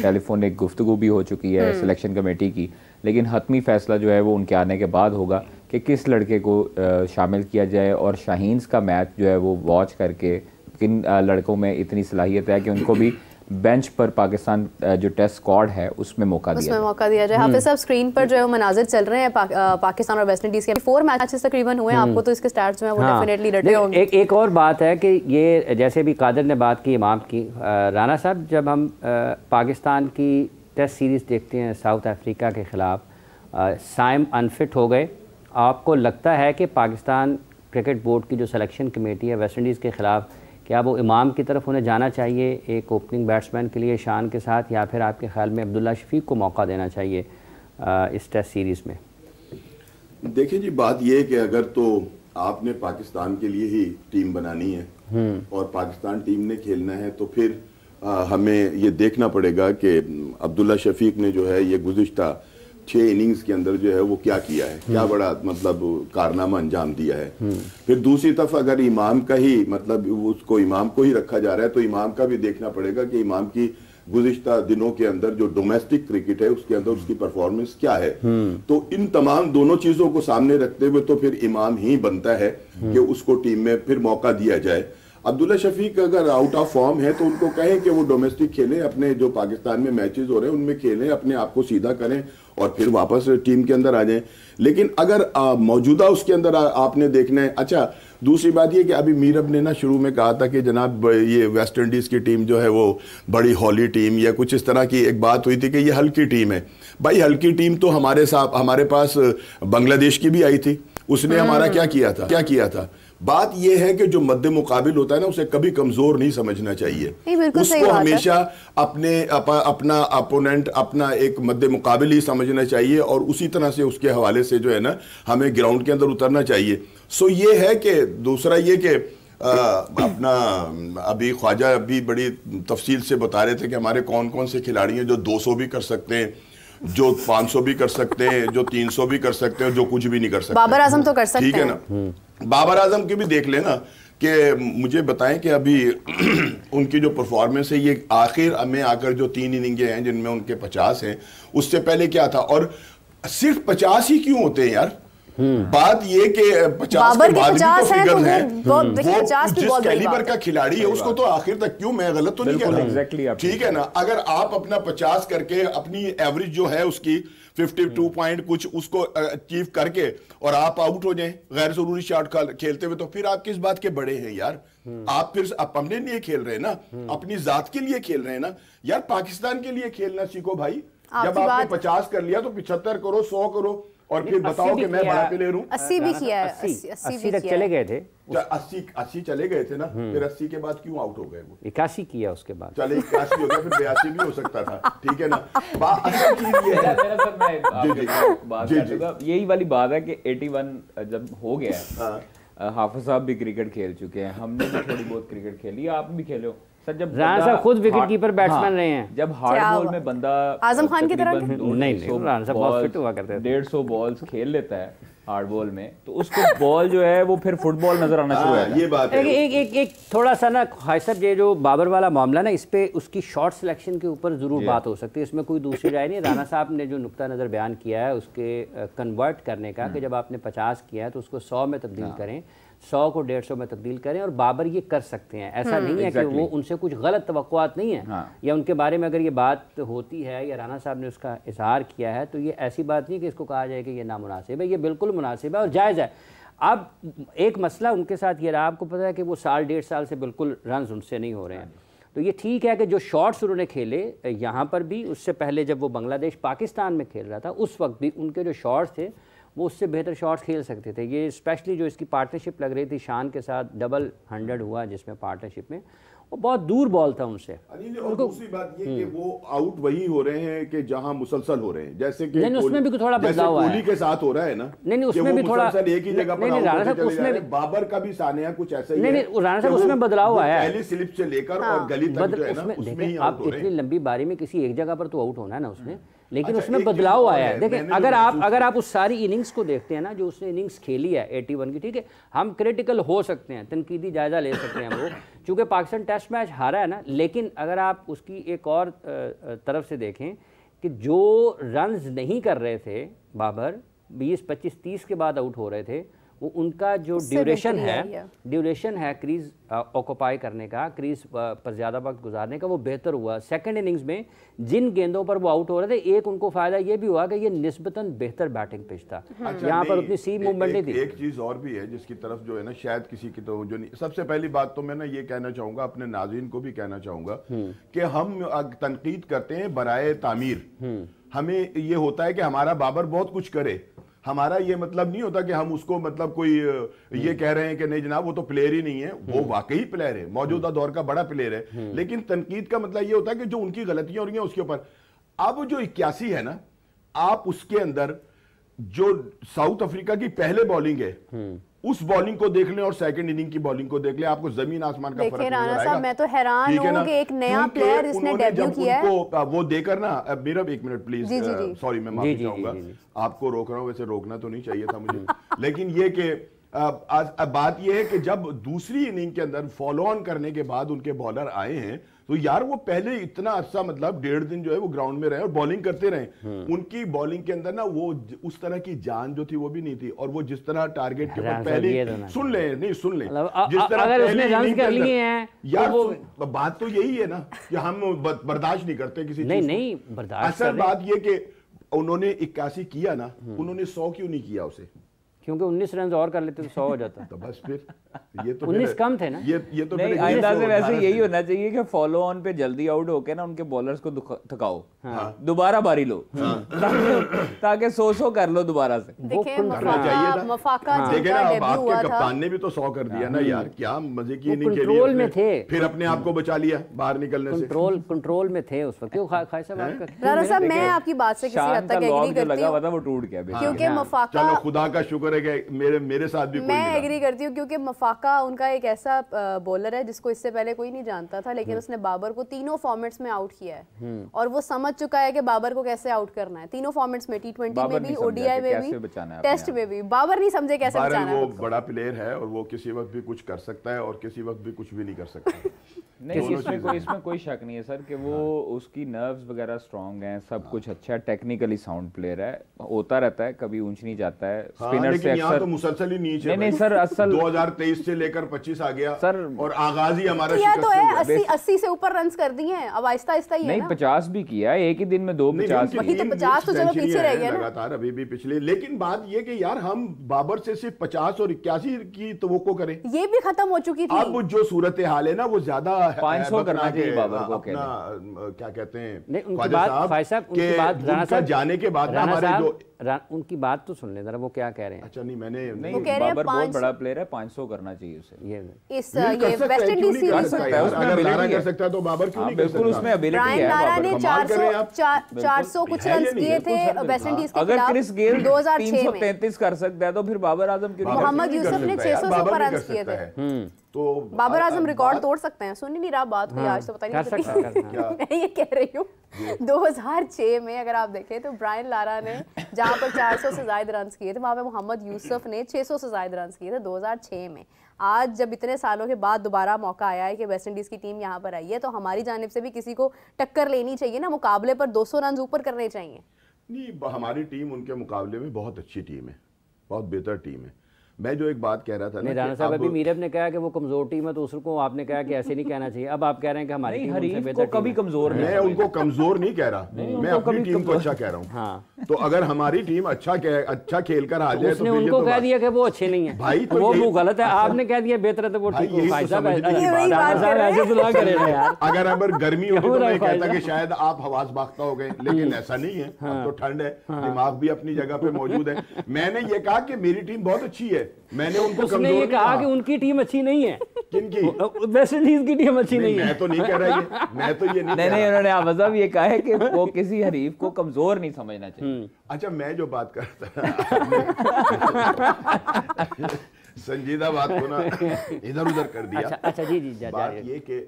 [SPEAKER 3] टेलीफोनिक गुफ्तगू भी हो चुकी है सिलेक्शन कमेटी की, लेकिन हतमी फैसला जो है वो उनके आने के बाद होगा कि किस लड़के को शामिल किया जाए और शाहीन्स का मैच जो है वो वॉच करके किन लड़कों में इतनी सलाहियत है कि उनको भी बेंच पर पाकिस्तान जो टेस्ट स्क्वाड है उसमें मौका दिया जाए।
[SPEAKER 1] हाफिज साहब, स्क्रीन पर जो है वो मनाजिर चल रहे हैं पाकिस्तान और वेस्ट इंडीज के 4 मैचेस तकरीबन हुए हैं, आपको तो इसके स्टैट्स में वो डेफिनेटली रटे होंगे।
[SPEAKER 2] एक और बात है कि ये जैसे भी कादिर ने बात की इमाम की, राना साहब, जब हम पाकिस्तान की टेस्ट सीरीज़ देखते हैं साउथ अफ्रीका के ख़िलाफ़, साइम अनफिट हो गए, आपको लगता है कि पाकिस्तान क्रिकेट बोर्ड की जो सिलेक्शन कमेटी है वेस्ट इंडीज़ के ख़िलाफ़, क्या वो इमाम की तरफ उन्हें जाना चाहिए एक ओपनिंग बैट्समैन के लिए शान के साथ, या फिर आपके ख्याल में अब्दुल्ला शफीक को मौका देना चाहिए इस टेस्ट सीरीज़ में?
[SPEAKER 4] देखिए जी, बात यह है कि अगर तो आपने पाकिस्तान के लिए ही टीम बनानी है और पाकिस्तान टीम ने खेलना है तो फिर हमें ये देखना पड़ेगा कि अब्दुल्ला शफीक ने जो है ये गुज़िश्ता 6 इनिंग्स के अंदर जो है वो क्या किया है, क्या बड़ा मतलब कारनामा अंजाम दिया है। फिर दूसरी तरफ अगर इमाम का ही मतलब उसको इमाम को ही रखा जा रहा है तो इमाम का भी देखना पड़ेगा कि इमाम की गुज़िश्ता दिनों के अंदर जो डोमेस्टिक क्रिकेट है उसके अंदर उसकी परफॉर्मेंस क्या है। तो इन तमाम दोनों चीजों को सामने रखते हुए तो फिर इमाम ही बनता है कि उसको टीम में फिर मौका दिया जाए। अब्दुल्ला शफीक अगर आउट ऑफ फॉर्म है तो उनको कहें कि वो डोमेस्टिक खेलें, अपने जो पाकिस्तान में मैचेस हो रहे हैं उनमें खेलें, अपने आप को सीधा करें और फिर वापस टीम के अंदर आ जाएं। लेकिन अगर मौजूदा उसके अंदर आपने देखना है। अच्छा, दूसरी बात ये कि अभी मीरब ने ना शुरू में कहा था कि जनाब ये वेस्ट इंडीज़ की टीम जो है वो बड़ी हॉली टीम या कुछ इस तरह की एक बात हुई थी कि ये हल्की टीम है। भाई हल्की टीम तो हमारे पास बांग्लादेश की भी आई थी, उसने हमारा क्या किया था। बात यह है कि जो मद्दे मुकाबिल होता है ना उसे कभी कमजोर नहीं समझना चाहिए, उसको हमेशा अपना अपोनेंट अपना एक मद्दे मुकाबिल ही समझना चाहिए और उसी तरह से उसके हवाले से जो है ना हमें ग्राउंड के अंदर उतरना चाहिए। सो ये है कि दूसरा ये कि अपना अभी ख्वाजा अभी बड़ी तफसील से बता रहे थे कि हमारे कौन कौन से खिलाड़ी हैं जो 200 भी कर सकते हैं, जो 500 भी कर सकते हैं, जो 300 भी कर सकते हैं, जो कुछ भी नहीं कर सकते।
[SPEAKER 1] बाबर आजम तो कर सकते हैं,
[SPEAKER 4] ठीक है ना। बाबर आजम की भी देख लेना कि मुझे बताएं कि अभी उनकी जो परफॉर्मेंस है ये आखिर में आकर जो 3 इनिंगें हैं जिनमें उनके 50 हैं, उससे पहले क्या था। और सिर्फ 50 ही क्यों होते हैं यार, बात ये कि 50 के बाद भी तो फिगर है, वो जिस कैलिबर का खिलाड़ी है उसको तो आखिर तक क्यों, मैं गलत तो नहीं कह रहा हूं, ठीक है ना। अगर आप अपना 50 करके अपनी एवरेज जो है उसकी 52 पॉइंट कुछ उसको अचीव करके और आप आउट हो जाएं गैर जरूरी शॉट खेलते हुए, तो फिर आप किस बात के बड़े हैं यार। आप फिर अपने लिए खेल रहे हैं ना, अपनी जात के लिए खेल रहे हैं ना यार। पाकिस्तान के लिए खेलना सीखो भाई, जब आपने 50 कर लिया तो 75 करो, 100 करो और फिर बताओ कि मैं बड़ा प्लेयर हूँ।
[SPEAKER 1] 80 भी किया है,
[SPEAKER 2] 80 तक चले गए थे,
[SPEAKER 4] 80 चले गए थे ना, फिर 80 के बाद क्यों आउट हो गए वो?
[SPEAKER 2] 81 किया उसके बाद।
[SPEAKER 4] चले 81 हो गया, फिर 82 भी हो सकता था, ठीक है ना। असल चीज ये है,
[SPEAKER 3] मेरा सर मैं बात करूंगा, यही वाली बात है कि 81 जब हो गया, हाफिज साहब भी क्रिकेट खेल चुके हैं, हमने भी थोड़ी बहुत क्रिकेट खेली, आप भी खेलो सर। जब
[SPEAKER 2] राणा साहब खुद विकेट कीपर बैट्समैन रहे हैं,
[SPEAKER 3] जब हार्ड बॉल में बंदा
[SPEAKER 1] आजम खान की तरह
[SPEAKER 2] नहीं, राणा साहब बहुत फिट हुआ करते थे,
[SPEAKER 3] 150 बॉल्स खेल लेता है हार्ड बॉल में, तो उसको बॉल जो है वो फिर फुटबॉल नजर आना शुरू है।
[SPEAKER 4] ये बात है।
[SPEAKER 2] एक थोड़ा सा ना खाई साहब, ये जो बाबर वाला मामला ना, इस पे उसकी शॉट सिलेक्शन के ऊपर जरूर बात हो सकती है, इसमें कोई दूसरी राय नहीं। राणा साहब ने जो नुक्ता नज़र बयान किया है उसके कन्वर्ट करने का, कि जब आपने 50 किया है तो उसको 100 में तब्दील करें, 100 को 150 में तब्दील करें, और बाबर ये कर सकते हैं। ऐसा नहीं है कि वो उनसे कुछ गलत तवक्कुआत नहीं है, या उनके बारे में अगर ये बात होती है या राणा साहब ने उसका इजहार किया है तो ये ऐसी बात नहीं कि इसको कहा जाए कि ये नामुनासिब है, ये बिल्कुल मुनासिब है और जायज़ है। अब एक मसला उनके साथ ये रहा, आपको पता है कि वो साल 1.5 साल से बिल्कुल रन उनसे नहीं हो रहे हैं, तो ये ठीक है कि जो शॉट्स उन्होंने खेले यहाँ पर भी, उससे पहले जब वो बांग्लादेश पाकिस्तान में खेल रहा था उस वक्त भी उनके जो शॉट्स थे वो उससे बेहतर शॉट्स खेल सकते थे। ये स्पेशली जो इसकी पार्टनरशिप लग रही थी शान के साथ, डबल 100 हुआ जिसमें पार्टनरशिप में, वो बहुत दूर बॉल था उनसे।
[SPEAKER 4] और दूसरी बात ये कि वो आउट वही हो रहे हैं कि जहां मुसलसल हो रहे हैं, जैसे कि
[SPEAKER 2] नहीं, उसमें भी थोड़ा बदलाव है,
[SPEAKER 4] कोहली के साथ हो रहा है ना।
[SPEAKER 2] नहीं, उसमें भी थोड़ा
[SPEAKER 4] एक ही जगह पर
[SPEAKER 2] राणा साहब उसमें,
[SPEAKER 4] बाबर का भी सानिया कुछ ऐसा ही
[SPEAKER 2] नहीं, राणा साहब उसमें बदलाव आया है,
[SPEAKER 4] पहली स्लिप से लेकर और गली तक जो है ना, उसमें ही
[SPEAKER 2] आप इतनी लंबी बारी में किसी एक जगह पर तो आउट होना है ना उसने, लेकिन उसमें बदलाव आया है। देखें, अगर आप उस सारी इनिंग्स को देखते हैं ना जो उसने इनिंग्स खेली है 81 की, ठीक है, हम क्रिटिकल हो सकते हैं, तनकीदी जायजा ले सकते हैं वो, चूंकि पाकिस्तान टेस्ट मैच हारा है ना, लेकिन अगर आप उसकी एक और तरफ से देखें कि जो रन्स नहीं कर रहे थे बाबर, 20, 25, 30 के बाद आउट हो रहे थे, वो उनका जो ड्यूरेशन है क्रीज ऑक्यूपाई करने का, क्रीज पर ज़्यादा वक्त गुजारने का, वो बेहतर हुआ। सेकंड इनिंग्स में जिन गेंदों पर वो आउट हो रहे थे, एक उनको फ़ायदा ये भी हुआ कि ये निस्बतन बेहतर बैटिंग पिच था, यहाँ पर उतनी सी मूवमेंट नहीं थी।
[SPEAKER 4] एक चीज़ और भी है जिसकी तरफ जो है ना शायद किसी की तो जो नहीं, सबसे पहली बात तो मैं ना ये कहना चाहूँगा, अपने नाज़रीन को भी कहना चाहूँगा कि हम तनकीद करते हैं बराए तामीर, हमें ये होता है कि हमारा बाबर बहुत कुछ करे, हमारा ये मतलब नहीं होता कि हम उसको मतलब कोई ये कह रहे हैं कि नहीं जनाब वो तो प्लेयर ही नहीं है, वो वाकई प्लेयर है, मौजूदा दौर का बड़ा प्लेयर है, लेकिन तनकीद का मतलब ये होता है कि जो उनकी गलतियां हो रही हैं उसके ऊपर। अब जो 81 है ना, आप उसके अंदर जो साउथ अफ्रीका की पहले बॉलिंग है उस बॉलिंग को देख लें और सेकंड इनिंग की बॉलिंग को देख लें, आपको जमीन आसमान का फर्क
[SPEAKER 1] राणा साहब, मैं तो हैरान हूं कि एक नया प्लेयर जिसने डेब्यू किया है,
[SPEAKER 4] वो देकर ना, मेरा एक मिनट प्लीज, सॉरी मैं माफी चाहूंगा, आपको रोक रहा हूं, वैसे रोकना तो नहीं चाहिए था मुझे, लेकिन ये कि अब बात यह है कि जब दूसरी इनिंग के अंदर फॉलो ऑन करने के बाद उनके बॉलर आए हैं, तो यार वो पहले इतना अच्छा मतलब 1.5 दिन जो है वो ग्राउंड में रहे और बॉलिंग करते रहे, उनकी बॉलिंग के अंदर ना वो उस तरह की जान जो थी वो भी नहीं थी, और वो जिस तरह टारगेट के ऊपर पहले सुन ले जिस तरह
[SPEAKER 2] अगर उसने रन कर लिए हैं
[SPEAKER 4] यार, वो बात तो यही है ना कि हम बर्दाश्त नहीं करते किसी चीज,
[SPEAKER 2] नहीं बर्दाश्त।
[SPEAKER 4] असल बात ये कि उन्होंने 81 किया ना, उन्होंने 100 क्यों नहीं किया उसे?
[SPEAKER 2] क्योंकि 19 रन और कर लेते तो 100 हो जाता।
[SPEAKER 4] तो बस फिर ये तो
[SPEAKER 2] 19 कम थे ना,
[SPEAKER 3] ये तो नहीं, आइंदा से वैसे यही होना चाहिए कि फॉलो ऑन पे जल्दी आउट होके ना उनके बॉलर्स को थकाओ, दोबारा बारी लो, ताकि 100 कर लो दोबारा से।
[SPEAKER 1] देखिए आपके
[SPEAKER 4] कप्तान ने भी तो 100 कर दिया ना यार, क्या मजे की इनिंग खेली,
[SPEAKER 2] कंट्रोल में थे,
[SPEAKER 4] फिर अपने आप को बचा लिया बाहर निकलने से,
[SPEAKER 2] कंट्रोल में थे उस वक्त। क्यों खाई साहब
[SPEAKER 1] राणा साहब, मैं आपकी बात से किसी हद तक एग्री करती हूं,
[SPEAKER 3] वो टूट गया
[SPEAKER 1] क्योंकि मफाका,
[SPEAKER 4] चलो खुदा का शुक्र है कि मेरे साथ भी
[SPEAKER 1] मैं एग्री करती हूँ, क्योंकि मफाका उनका एक ऐसा बॉलर है जिसको इससे पहले कोई नहीं जानता था, लेकिन उसने बाबर को तीनों फॉर्मेट्स में आउट किया है और वो समझ चुका है कि बाबर को कैसे आउट करना है, तीनों फॉर्मेट्स में, T20 में भी, ODI में भी, टेस्ट में भी। बाबर नहीं समझे कैसे बचाना है,
[SPEAKER 4] वो बड़ा प्लेयर है और वो किसी वक्त भी कुछ कर सकता है और किसी वक्त भी कुछ भी नहीं कर सकता।
[SPEAKER 3] नहीं, इसमें कोई शक नहीं है सर कि वो उसकी नर्व्स वगैरह स्ट्रांग हैं, सब कुछ अच्छा है, टेक्निकली साउंड प्लेयर है, होता रहता है, कभी ऊंच नहीं जाता है, स्पिनर से अक्सर
[SPEAKER 4] तो मुसलसल ही नीचे।
[SPEAKER 3] नहीं सर, असल
[SPEAKER 4] 2023 23 से लेकर 25 आ गया
[SPEAKER 3] सर,
[SPEAKER 4] और आगाज ही हमारा
[SPEAKER 1] किया
[SPEAKER 4] शिकस्त
[SPEAKER 1] तो
[SPEAKER 4] से
[SPEAKER 1] है,
[SPEAKER 4] हुआ।
[SPEAKER 1] 80 से ऊपर रन कर दिए हैं, अब आहिस्ता आहिस्ता ही है
[SPEAKER 3] नहीं
[SPEAKER 1] ना।
[SPEAKER 3] 50 भी किया है एक ही दिन में, 2
[SPEAKER 4] नहीं,
[SPEAKER 3] 50
[SPEAKER 4] उनकी
[SPEAKER 1] वही तो
[SPEAKER 4] टीम
[SPEAKER 1] 50 तो चलो
[SPEAKER 4] सेंचुरियां
[SPEAKER 1] पीछे रह
[SPEAKER 4] हैं
[SPEAKER 1] गया ना।
[SPEAKER 4] लगातार अभी भी पिछले, लेकिन बात ये कि यार हम बाबर से सिर्फ 50 और 81 की तवक्को करें।
[SPEAKER 1] ये भी खत्म हो चुकी थी।
[SPEAKER 4] अब जो सूरत हाल है ना वो ज्यादा
[SPEAKER 3] 500 करना चाहिए बाबर को,
[SPEAKER 4] अपना क्या कहते हैं
[SPEAKER 2] नहीं, उनकी
[SPEAKER 4] ख्वाजा
[SPEAKER 2] बात
[SPEAKER 4] साहब
[SPEAKER 2] फायद साहब,
[SPEAKER 4] के
[SPEAKER 2] उनकी बात राणा
[SPEAKER 4] उनका
[SPEAKER 2] साहब
[SPEAKER 4] जाने के बाद ना
[SPEAKER 2] राणा
[SPEAKER 4] हमारे
[SPEAKER 2] साहब,
[SPEAKER 4] जो
[SPEAKER 2] उनकी बात तो सुन ले जरा, वो क्या कह रहे हैं।
[SPEAKER 4] अच्छा नहीं मैंने
[SPEAKER 3] नहीं,
[SPEAKER 1] वो कह रहे हैं
[SPEAKER 3] बाबर बहुत
[SPEAKER 1] 500
[SPEAKER 3] बड़ा प्लेयर है, 500 करना चाहिए उसे।
[SPEAKER 2] ये
[SPEAKER 1] इस
[SPEAKER 4] नहीं कर
[SPEAKER 1] ये
[SPEAKER 4] सकता
[SPEAKER 1] वेस्ट
[SPEAKER 4] है, क्यों
[SPEAKER 1] इंडीज
[SPEAKER 4] नहीं कर
[SPEAKER 1] सीरीज
[SPEAKER 4] सकता
[SPEAKER 3] में
[SPEAKER 4] यार?
[SPEAKER 3] उसमें
[SPEAKER 4] अगर
[SPEAKER 3] ability
[SPEAKER 4] लारा
[SPEAKER 3] है।
[SPEAKER 4] कर सकता है तो बाबर क्यों
[SPEAKER 3] हाँ,
[SPEAKER 4] नहीं कर
[SPEAKER 3] बिल्कुल
[SPEAKER 4] सकता?
[SPEAKER 3] उसमें एबिलिटी
[SPEAKER 1] ब्रायन
[SPEAKER 3] है।
[SPEAKER 1] लारा ने
[SPEAKER 4] बाबर, कमाल कर रहे हैं आप।
[SPEAKER 1] 400 कुछ
[SPEAKER 4] है
[SPEAKER 1] रन
[SPEAKER 4] ये नहीं,
[SPEAKER 1] किए
[SPEAKER 4] बिल्कुल
[SPEAKER 1] थे
[SPEAKER 4] सर,
[SPEAKER 1] वेस्ट इंडीज के
[SPEAKER 3] अगर
[SPEAKER 1] खिलाफ
[SPEAKER 3] क्रिस गेल
[SPEAKER 1] 2006 में।
[SPEAKER 3] 333 कर सकता है तो फिर बाबर आजम क्यों नहीं कर
[SPEAKER 1] मोहम्मद
[SPEAKER 4] क्यों नहीं कर
[SPEAKER 1] यूसुफ ने
[SPEAKER 4] सकता यार?
[SPEAKER 1] 600 से
[SPEAKER 4] बाबर
[SPEAKER 1] ऊपर
[SPEAKER 4] भी
[SPEAKER 1] रन
[SPEAKER 4] कर
[SPEAKER 1] किए
[SPEAKER 4] सकता
[SPEAKER 1] थे।
[SPEAKER 4] है। तो
[SPEAKER 1] बाबर आजम रिकॉर्ड
[SPEAKER 4] बात-
[SPEAKER 1] तोड़ सकते हैं, सुन ही नहीं रहा बात हुई आज तो पता
[SPEAKER 2] कर
[SPEAKER 1] नहीं
[SPEAKER 2] सकता है,
[SPEAKER 4] क्या?
[SPEAKER 1] मैं ये कह रही हूँ 2006 में अगर आप देखें तो ब्रायन लारा ने जहां पर 400 से ज्यादा रन किए थे वहां पे मोहम्मद यूसुफ ने 600 से ज्यादा रन किए थे 2006 में। आज जब इतने सालों के बाद दोबारा मौका आया है कि वेस्ट इंडीज की टीम यहाँ पर आई है तो हमारी जानिब से भी किसी को टक्कर लेनी चाहिए ना, मुकाबले पर 200 रन ऊपर करने चाहिए।
[SPEAKER 4] नहीं, हमारी टीम उनके मुकाबले में बहुत अच्छी टीम है, बहुत बेहतर टीम है। मैं जो एक बात कह रहा था
[SPEAKER 2] नहीं,
[SPEAKER 4] ना
[SPEAKER 2] राणा
[SPEAKER 4] कि
[SPEAKER 2] साहब
[SPEAKER 4] अब-
[SPEAKER 2] अभी मीरब ने कहा कि वो कमजोर टीम है तो उसको आपने कहा कि ऐसे नहीं कहना चाहिए, अब आप कह रहे हैं कि हमारी
[SPEAKER 3] नहीं,
[SPEAKER 2] टीम उनसे
[SPEAKER 3] हरीफ
[SPEAKER 2] बेहतर
[SPEAKER 3] को कभी
[SPEAKER 2] टीम है।
[SPEAKER 3] कमजोर नहीं
[SPEAKER 4] मैं उनको कमजोर नहीं कह रहा, मैं अपनी टीम को अच्छा कह रहा हूँ।
[SPEAKER 2] हाँ।
[SPEAKER 4] तो अगर हमारी टीम अच्छा खेल कर आ जाए
[SPEAKER 2] उसने
[SPEAKER 4] तो फिर ये
[SPEAKER 2] उनको
[SPEAKER 4] तो
[SPEAKER 2] कह
[SPEAKER 4] बात-
[SPEAKER 2] दिया कि वो अच्छे नहीं है,
[SPEAKER 4] भाई तो
[SPEAKER 2] वो
[SPEAKER 4] यही-
[SPEAKER 2] गलत है, आपने कह दिया बेहतर है तो वो
[SPEAKER 4] भाई
[SPEAKER 2] ठीक हो।
[SPEAKER 4] यही
[SPEAKER 2] भाई
[SPEAKER 4] तो
[SPEAKER 2] साहब
[SPEAKER 4] समझने की
[SPEAKER 1] ये वही
[SPEAKER 4] बात
[SPEAKER 1] बात
[SPEAKER 2] राणा साहब
[SPEAKER 1] कर रहे हैं।
[SPEAKER 2] ऐसे तो ना करे ना यार।
[SPEAKER 4] अगर अगर गर्मी होती तो
[SPEAKER 2] क्यों
[SPEAKER 4] मैं
[SPEAKER 2] रखा
[SPEAKER 4] कहता
[SPEAKER 2] है?
[SPEAKER 4] कि शायद आप हवास बाख्ता हो गए, लेकिन ऐसा नहीं है। अब तो ठंड है, दिमाग भी अपनी जगह पे मौजूद है। मैंने ये कहा कि मेरी टीम बहुत अच्छी है, मैंने उनको
[SPEAKER 2] उसने
[SPEAKER 4] कमजोर
[SPEAKER 2] ये
[SPEAKER 4] नहीं
[SPEAKER 2] कहा कि उनकी टीम अच्छी नहीं है,
[SPEAKER 4] किनकी?
[SPEAKER 2] वेस्ट इंडीज की टीम अच्छी नहीं है।
[SPEAKER 4] मैं तो नहीं कह रहा ये, मैं तो ये नहीं
[SPEAKER 3] नहीं
[SPEAKER 4] कह
[SPEAKER 3] नहीं,
[SPEAKER 4] रहा।
[SPEAKER 3] उन्होंने आवाज़ ये कहा है कि वो किसी हरीफ को कमजोर नहीं समझना चाहिए।
[SPEAKER 4] अच्छा मैं जो बात करता था संजीदा बात को ना इधर उधर कर दिया।
[SPEAKER 2] अच्छा जी जी
[SPEAKER 4] बात ये कि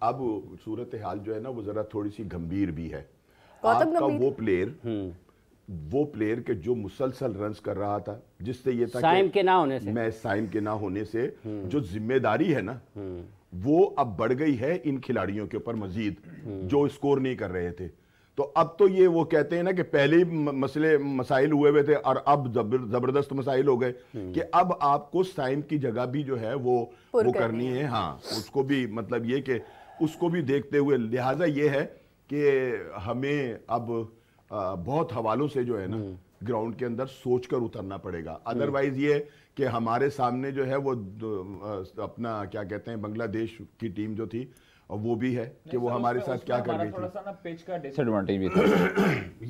[SPEAKER 4] अब सूरत हाल जो है ना वो जरा थोड़ी सी गंभीर भी है।
[SPEAKER 1] गौतम
[SPEAKER 4] आपका
[SPEAKER 1] गंभीर?
[SPEAKER 4] वो प्लेयर के जो मुसलसल रन्स कर रहा था, जिससे ये था
[SPEAKER 2] साइम
[SPEAKER 4] कि
[SPEAKER 2] के ना होने से,
[SPEAKER 4] मैं साइम के ना होने से जो जिम्मेदारी है ना वो अब बढ़ गई है इन खिलाड़ियों के ऊपर मजीद, जो स्कोर नहीं कर रहे थे। तो अब तो ये वो कहते हैं ना कि पहले ही मसाइल हुए हुए थे और अब जबरदस्त मसाइल हो गए कि अब आपको साइम की जगह भी जो है वो करनी है। हाँ, उसको भी मतलब ये कि उसको भी देखते हुए लिहाजा ये है कि हमें अब बहुत हवालों से जो है ना ग्राउंड के अंदर सोचकर उतरना पड़ेगा। अदरवाइज ये कि हमारे सामने जो है वो अपना क्या कहते हैं बांग्लादेश की टीम जो थी और वो भी है कि वो हमारे साथ क्या कर रही थी।
[SPEAKER 3] थोड़ा सा ना पिच का डिसएडवांटेज भी था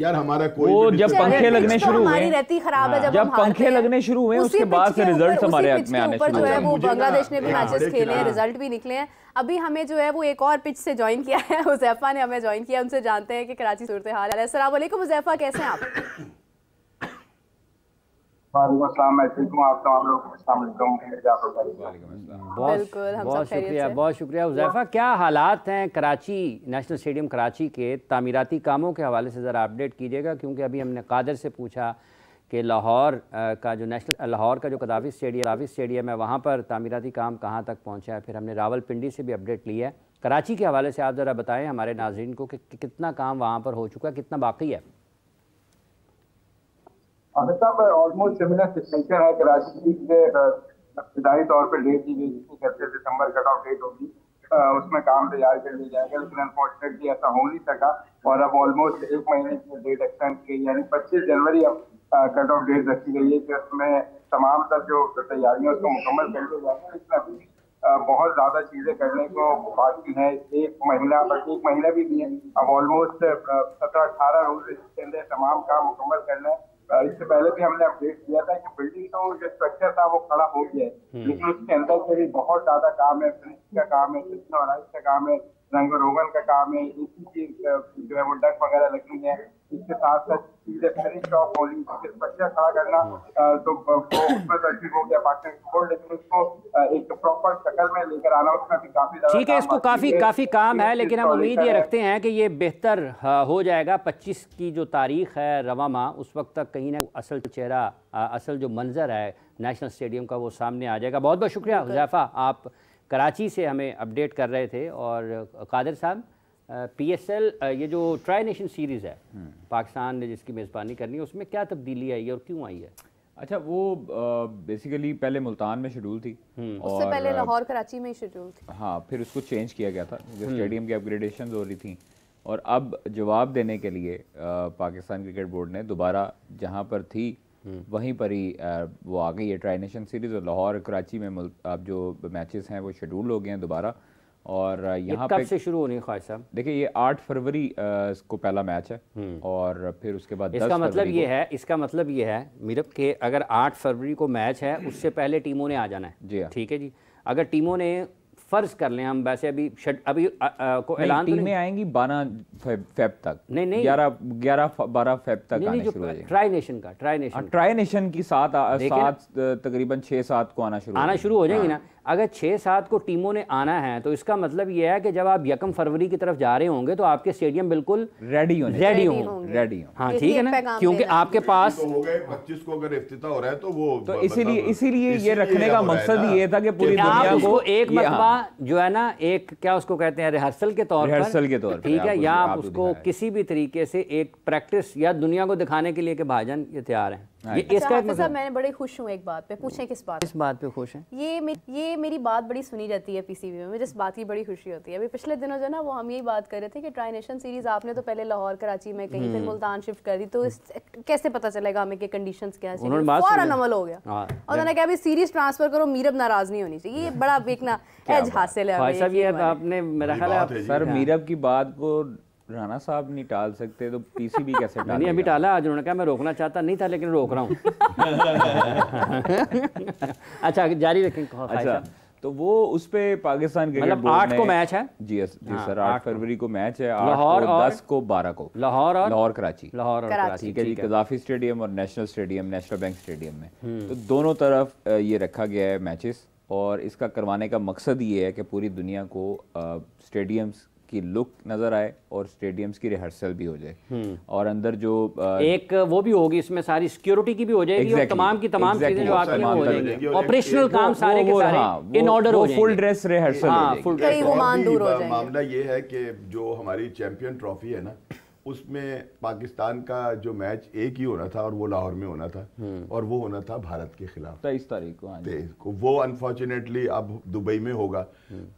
[SPEAKER 4] यार हमारा कोई
[SPEAKER 3] वो
[SPEAKER 4] भी
[SPEAKER 3] जब
[SPEAKER 4] डिसएडवांटेज
[SPEAKER 3] पंखे
[SPEAKER 4] नहीं
[SPEAKER 3] लगने
[SPEAKER 4] है।
[SPEAKER 3] शुरू हुए,
[SPEAKER 1] हमारी रहती खराब है जब
[SPEAKER 3] जब
[SPEAKER 1] हम हारते
[SPEAKER 3] पंखे
[SPEAKER 1] हैं।
[SPEAKER 3] लगने शुरू हुए,
[SPEAKER 1] उसी
[SPEAKER 3] उसके बाद
[SPEAKER 1] पिच
[SPEAKER 3] से
[SPEAKER 1] के
[SPEAKER 3] रिजल्ट
[SPEAKER 1] ऊपर-
[SPEAKER 3] हमारे
[SPEAKER 1] उसी
[SPEAKER 3] हक
[SPEAKER 1] पिच
[SPEAKER 3] में
[SPEAKER 1] के
[SPEAKER 3] आने
[SPEAKER 1] ऊपर
[SPEAKER 3] शुरू
[SPEAKER 1] जो है
[SPEAKER 3] हुए।
[SPEAKER 1] वो
[SPEAKER 4] मुझे ना
[SPEAKER 1] बांग्लादेश ने भी
[SPEAKER 4] यहाँ
[SPEAKER 1] मैचेस
[SPEAKER 4] बड़े
[SPEAKER 1] खेले हैं,
[SPEAKER 4] खिलाड़ी-
[SPEAKER 1] रिजल्ट भी निकले हैं। अभी हमें जो है वो एक और पिच से ज्वाइन किया है, हुज़ैफा ने हमें ज्वाइन किया। उनसे जानते हैं कि कराची सूरत हाल है। अस्सलाम वालेकुम हुज़ैफा, कैसे हैं आप?
[SPEAKER 5] मैं ठीक हूँ, आप तमाम लोग
[SPEAKER 1] बिल्कुल, हम सब खैरियत से।
[SPEAKER 2] बहुत शुक्रिया हुज़ैफा। क्या हालात हैं कराची नेशनल स्टेडियम कराची के तामीराती कामों के हवाले से ज़रा अपडेट कीजिएगा, क्योंकि अभी हमने कादर से पूछा कि लाहौर का जो कदाफी स्टेडियम है वहाँ पर तामीराती काम कहाँ तक पहुँचा है। फिर हमने रावलपिंडी से भी अपडेट ली है। कराची के हवाले से आप ज़रा बताएं हमारे नाज़रीन को कि कितना काम वहाँ पर हो चुका है, कितना बाकी है।
[SPEAKER 5] ऑलमोस्ट सिमिलर सिग्नेचर है कराची की इब्तदाई तौर पर डेट दी गई जिसकी 31 दिसंबर कट ऑफ डेट होगी, उसमें काम तैयार कर लिया जाएगा, लेकिन अनफॉर्चुनेटली ऐसा हो नहीं सका और अब ऑलमोस्ट 1 महीने की डेट एक्सटेंड की गई, यानी 25 जनवरी अब कट ऑफ डेट रखी गई है कि उसमें तमाम सब जो तैयारियां उसको मुकम्मल कर लिया जाएगा। लेकिन अभी बहुत ज्यादा चीजें करने को बाकी है। 1 महीना भी नहीं है, अब ऑलमोस्ट 17-18 रोज इसके अंदर तमाम काम मुकम्मल करना है। इससे पहले भी हमने अपडेट किया था कि बिल्डिंग तो जो स्ट्रक्चर था वो खड़ा हो गया है, लेकिन उसके अंदर से भी बहुत ज्यादा काम है। फिनिश का काम है, का काम है, रंग रोगन का काम है, एसी की जो है वो डक वगैरह लगनी है। इसके साथ साथ चीजें फिनिश शॉप होली स्ट्रक्चर खड़ा करना तो वो उसमें तो अचीव हो गया पाकिस्तान बोर्ड, लेकिन उसको एक प्रॉपर शक्ल में लेकर आना उसमें भी काफी ज्यादा
[SPEAKER 2] ठीक है, इसको काफ़ी काम है, लेकिन हम उम्मीद ये रखते हैं कि ये बेहतर हो जाएगा। 25 की जो तारीख है रवा माह, उस वक्त तक कहीं ना असल चेहरा, असल जो मंजर है नेशनल स्टेडियम का वो सामने आ जाएगा। बहुत बहुत शुक्रिया हुज़ैफा, आप कराची से हमें अपडेट कर रहे थे। और कादिर साहब, PSL ये जो ट्राई नेशन सीरीज़ है पाकिस्तान ने जिसकी मेज़बानी करनी है, उसमें क्या तब्दीली आई है और क्यों आई है?
[SPEAKER 3] अच्छा, वो बेसिकली पहले मुल्तान में शेड्यूल थी
[SPEAKER 1] उससे पहले लाहौर कराची में ही शेड्यूल थी।
[SPEAKER 3] हाँ, फिर उसको चेंज किया गया था, स्टेडियम की अपग्रेडेशन हो रही थी, और अब जवाब देने के लिए पाकिस्तान क्रिकेट बोर्ड ने दोबारा जहाँ पर थी वहीं पर ही वो आ गई है ट्राई नेशन सीरीज़, और लाहौर कराची में अब जो मैचेस हैं वो शेड्यूल हो गए हैं दोबारा। और यहाँ
[SPEAKER 2] कब से शुरू होनी है ख्वाहिश साहब?
[SPEAKER 3] देखिए, ये 8 फरवरी को पहला मैच है, और फिर उसके बाद
[SPEAKER 2] इसका मतलब ये है मीरब के अगर 8 फरवरी को मैच है उससे पहले टीमों ने आ जाना है।
[SPEAKER 3] जी हाँ,
[SPEAKER 2] ठीक है जी। अगर टीमों ने फर्ज कर लें हम, वैसे अभी को ऐलान
[SPEAKER 3] टीमें आएंगी 12 फेब तक,
[SPEAKER 2] नहीं
[SPEAKER 3] 11-12 फेब तक आने शुरू हो जाएंगे। ट्राई नेशन की 7 तकरीबन 6-7 को आना शुरू
[SPEAKER 2] हो जाएंगी ना। अगर 6-7 को टीमों ने आना है तो इसका मतलब यह है कि जब आप 1 फरवरी की तरफ जा रहे होंगे तो आपके स्टेडियम बिल्कुल रेडी होंगे। हाँ ठीक है ना, क्योंकि आपके पास
[SPEAKER 4] हो गए 25 को अगर इफ्तिताह हो रहा है तो वो
[SPEAKER 3] तो इसीलिए ये रखने का मकसद ये था कि पूरी दुनिया को
[SPEAKER 2] एक मरतबा जो है ना, एक क्या उसको कहते हैं, रिहर्सल के तौर पर, ठीक है, या आप उसको किसी भी तरीके से एक प्रैक्टिस या दुनिया को दिखाने के लिए कि भाईजान ये तैयार हैं। ये इसका एक मतलब
[SPEAKER 1] मैं बड़े खुश हूँ एक बात पे, पूछें किस बात
[SPEAKER 2] पे खुश हैं?
[SPEAKER 1] ये मेरी बात बड़ी सुनी जाती है पीसीबी में, मुझे इस बात की बड़ी खुशी होती है। अभी पिछले दिनों जो ना वो हम यही बात कर रहे थे कि ट्राई नेशन सीरीज आपने तो पहले लाहौर कराची में कहीं फिर मुल्तान शिफ्ट कर दी, तो कैसे पता चलेगा हमें कि कंडीशंस क्या है? फौरन अमल हो गया और उन्होंने कहा अभी सीरीज ट्रांसफर करो, मीरब नाराज नहीं होनी चाहिए। ये बड़ा एक ना एज हासिल है।
[SPEAKER 2] आपने मेरा ख्याल है
[SPEAKER 3] सर मीरब की बात को राणा साहब नहीं टाल सकते, तो पीसीबी कैसे टाल?
[SPEAKER 2] नहीं अभी टाला, आज उन्होंने कहा मैं रोकना चाहता नहीं था लेकिन रोक रहा हूँ। अच्छा जारी रखें।
[SPEAKER 3] अच्छा, तो वो उस पे पाकिस्तान क्रिकेट
[SPEAKER 2] मतलब 8 को मैच है
[SPEAKER 3] जी सर, 8 फरवरी को मैच है,
[SPEAKER 2] लाहौर
[SPEAKER 3] और 10 को 12 को लाहौर कराची, ठीक है जी, कज़ाफी स्टेडियम और national stadium, national bank stadium में। तो दोनों तरफ ये रखा गया है मैचेस, और इसका करवाने का मकसद ये है कि पूरी दुनिया को स्टेडियम्स की लुक नजर आए और स्टेडियम्स की रिहर्सल भी हो जाए, और अंदर जो
[SPEAKER 2] एक वो भी होगी, इसमें सारी सिक्योरिटी की भी हो जाएगी, और तमाम की तमाम चीजें जो आपकी हो जाएंगी, ऑपरेशनल काम सारे के सारे इन ऑर्डर हो जाएंगे,
[SPEAKER 3] फुल ड्रेस रिहर्सल हो
[SPEAKER 4] जाएगी। मामला ये है कि जो हमारी चैंपियन ट्रॉफी है ना, उसमें पाकिस्तान का जो मैच एक ही होना था और वो लाहौर में होना था, और वो होना था भारत के खिलाफ
[SPEAKER 3] 23 तारीख
[SPEAKER 4] को। वो अनफॉर्चुनेटली अब दुबई में होगा।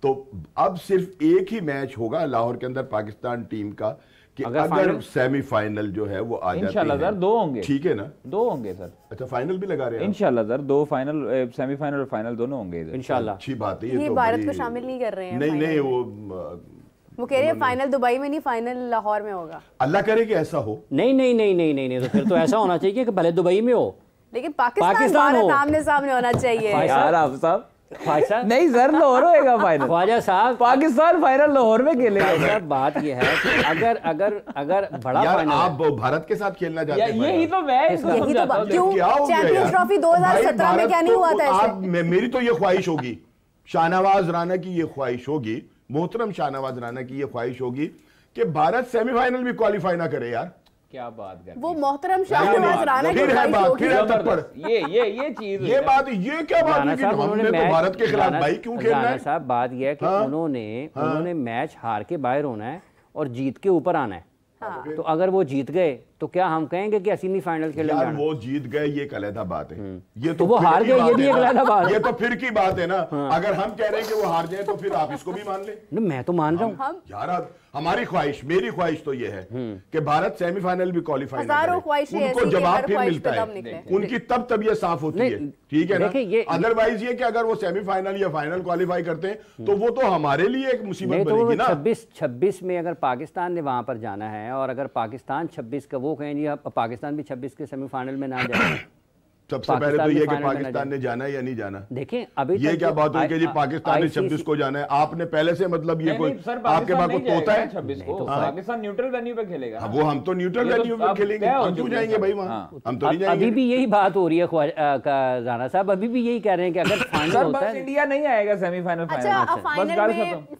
[SPEAKER 4] तो अब सिर्फ एक ही मैच होगा लाहौर के अंदर पाकिस्तान टीम का, कि अगर सेमीफाइनल जो है वो आ जाती है,
[SPEAKER 3] इंशाल्लाह सर 2 होंगे,
[SPEAKER 4] ठीक है ना?
[SPEAKER 3] 2 होंगे सर।
[SPEAKER 4] अच्छा, फाइनल भी लगा रहे हैं
[SPEAKER 3] इंशाल्लाह सर, 2 फाइनल, सेमीफाइनल और फाइनल दोनों होंगे
[SPEAKER 2] इंशाल्लाह।
[SPEAKER 4] अच्छी बात है।
[SPEAKER 1] ये भारत को शामिल नहीं कर रहे हैं।
[SPEAKER 4] नहीं
[SPEAKER 1] वो कह रहे हैं फाइनल दुबई में नहीं, फाइनल लाहौर में होगा।
[SPEAKER 4] अल्लाह करे कि ऐसा हो।
[SPEAKER 2] नहीं, तो फिर तो ऐसा होना चाहिए कि भले दुबई में हो
[SPEAKER 1] लेकिन पाकिस्तान भारत आमने सामने होना चाहिए।
[SPEAKER 3] यार आप साहब
[SPEAKER 2] नहीं
[SPEAKER 3] सर, लाहौर होएगा फाइनल।
[SPEAKER 2] ख्वाजा साहब,
[SPEAKER 3] पाकिस्तान फाइनल लाहौर में खेलेगा।
[SPEAKER 2] बात ये है कि अगर बड़ा
[SPEAKER 4] यार आप भारत के साथ खेलना चाहते हैं,
[SPEAKER 3] यही तो मैं
[SPEAKER 1] चैंपियंस ट्रॉफी 2017 में क्या नहीं हुआ था?
[SPEAKER 4] मेरी तो ये ख्वाहिश होगी, शाहनवाज राणा की ये ख्वाहिश होगी, मोहतरम शाहनवाज राणा की ये ख्वाहिश होगी कि भारत सेमीफाइनल भी क्वालिफाई ना करे। यार
[SPEAKER 3] क्या बात कर,
[SPEAKER 1] वो मोहतरम शाहनवाज राणा की
[SPEAKER 4] फिर थप्पड़,
[SPEAKER 3] ये चीज,
[SPEAKER 4] ये बात, ये क्या बात है कि हमने तो भारत के खिलाफ भाई क्यों खेलना है?
[SPEAKER 2] साहब बात ये है कि उन्होंने मैच हार के बाहर होना है और जीत के ऊपर आना है। तो अगर वो जीत गए तो क्या हम कहेंगे कि असली फाइनल खेलेंगे?
[SPEAKER 4] यार वो जीत गए ये एक अलग बात है, ये
[SPEAKER 2] तो वो हार गए ये भी एक अलग बात है।
[SPEAKER 4] ये तो फिर की बात है ना। अगर हम कह रहे हैं कि वो हार जाए तो फिर आप इसको भी मान लें।
[SPEAKER 2] मैं तो मान रहा हूँ
[SPEAKER 4] यार, हमारी ख्वाहिश, मेरी ख्वाहिश तो ये है कि भारत सेमीफाइनल भी क्वालिफाई ना करे। उनको जवाब फिर मिलता है, उनकी तब तबीयत साफ होती है, ठीक है ना? अदरवाइज ये कि अगर वो सेमीफाइनल या फाइनल क्वालिफाई करते हैं तो वो तो हमारे लिए एक मुसीबत बनेगी ना।
[SPEAKER 2] 26 में अगर पाकिस्तान ने वहां पर जाना है, और अगर पाकिस्तान 26 का वो कहें जी पाकिस्तान भी 26 के सेमीफाइनल में ना जाए,
[SPEAKER 4] सबसे पहले तो ये कि पाकिस्तान ने जाना है या नहीं जाना।
[SPEAKER 2] देखें अभी
[SPEAKER 4] ये क्या बात हुई कि जी पाकिस्तान ने 26 को जाना है? आपने पहले से मतलब ये कोई आपके पास कोई तोता है?
[SPEAKER 3] 26 को पाकिस्तान न्यूट्रल वेन्यू पे खेलेगा।
[SPEAKER 4] वो हम तो न्यूट्रल वेन्यू पे खेलेंगे, हम क्यों जाएंगे भाई वहां? हम तो नहीं जाएंगे।
[SPEAKER 2] अभी भी यही बात हो रही है राणा साहब, अभी भी यही कह रहे हैं कि अगर फाइनल होता है
[SPEAKER 3] इंडिया नहीं आएगा सेमीफाइनल।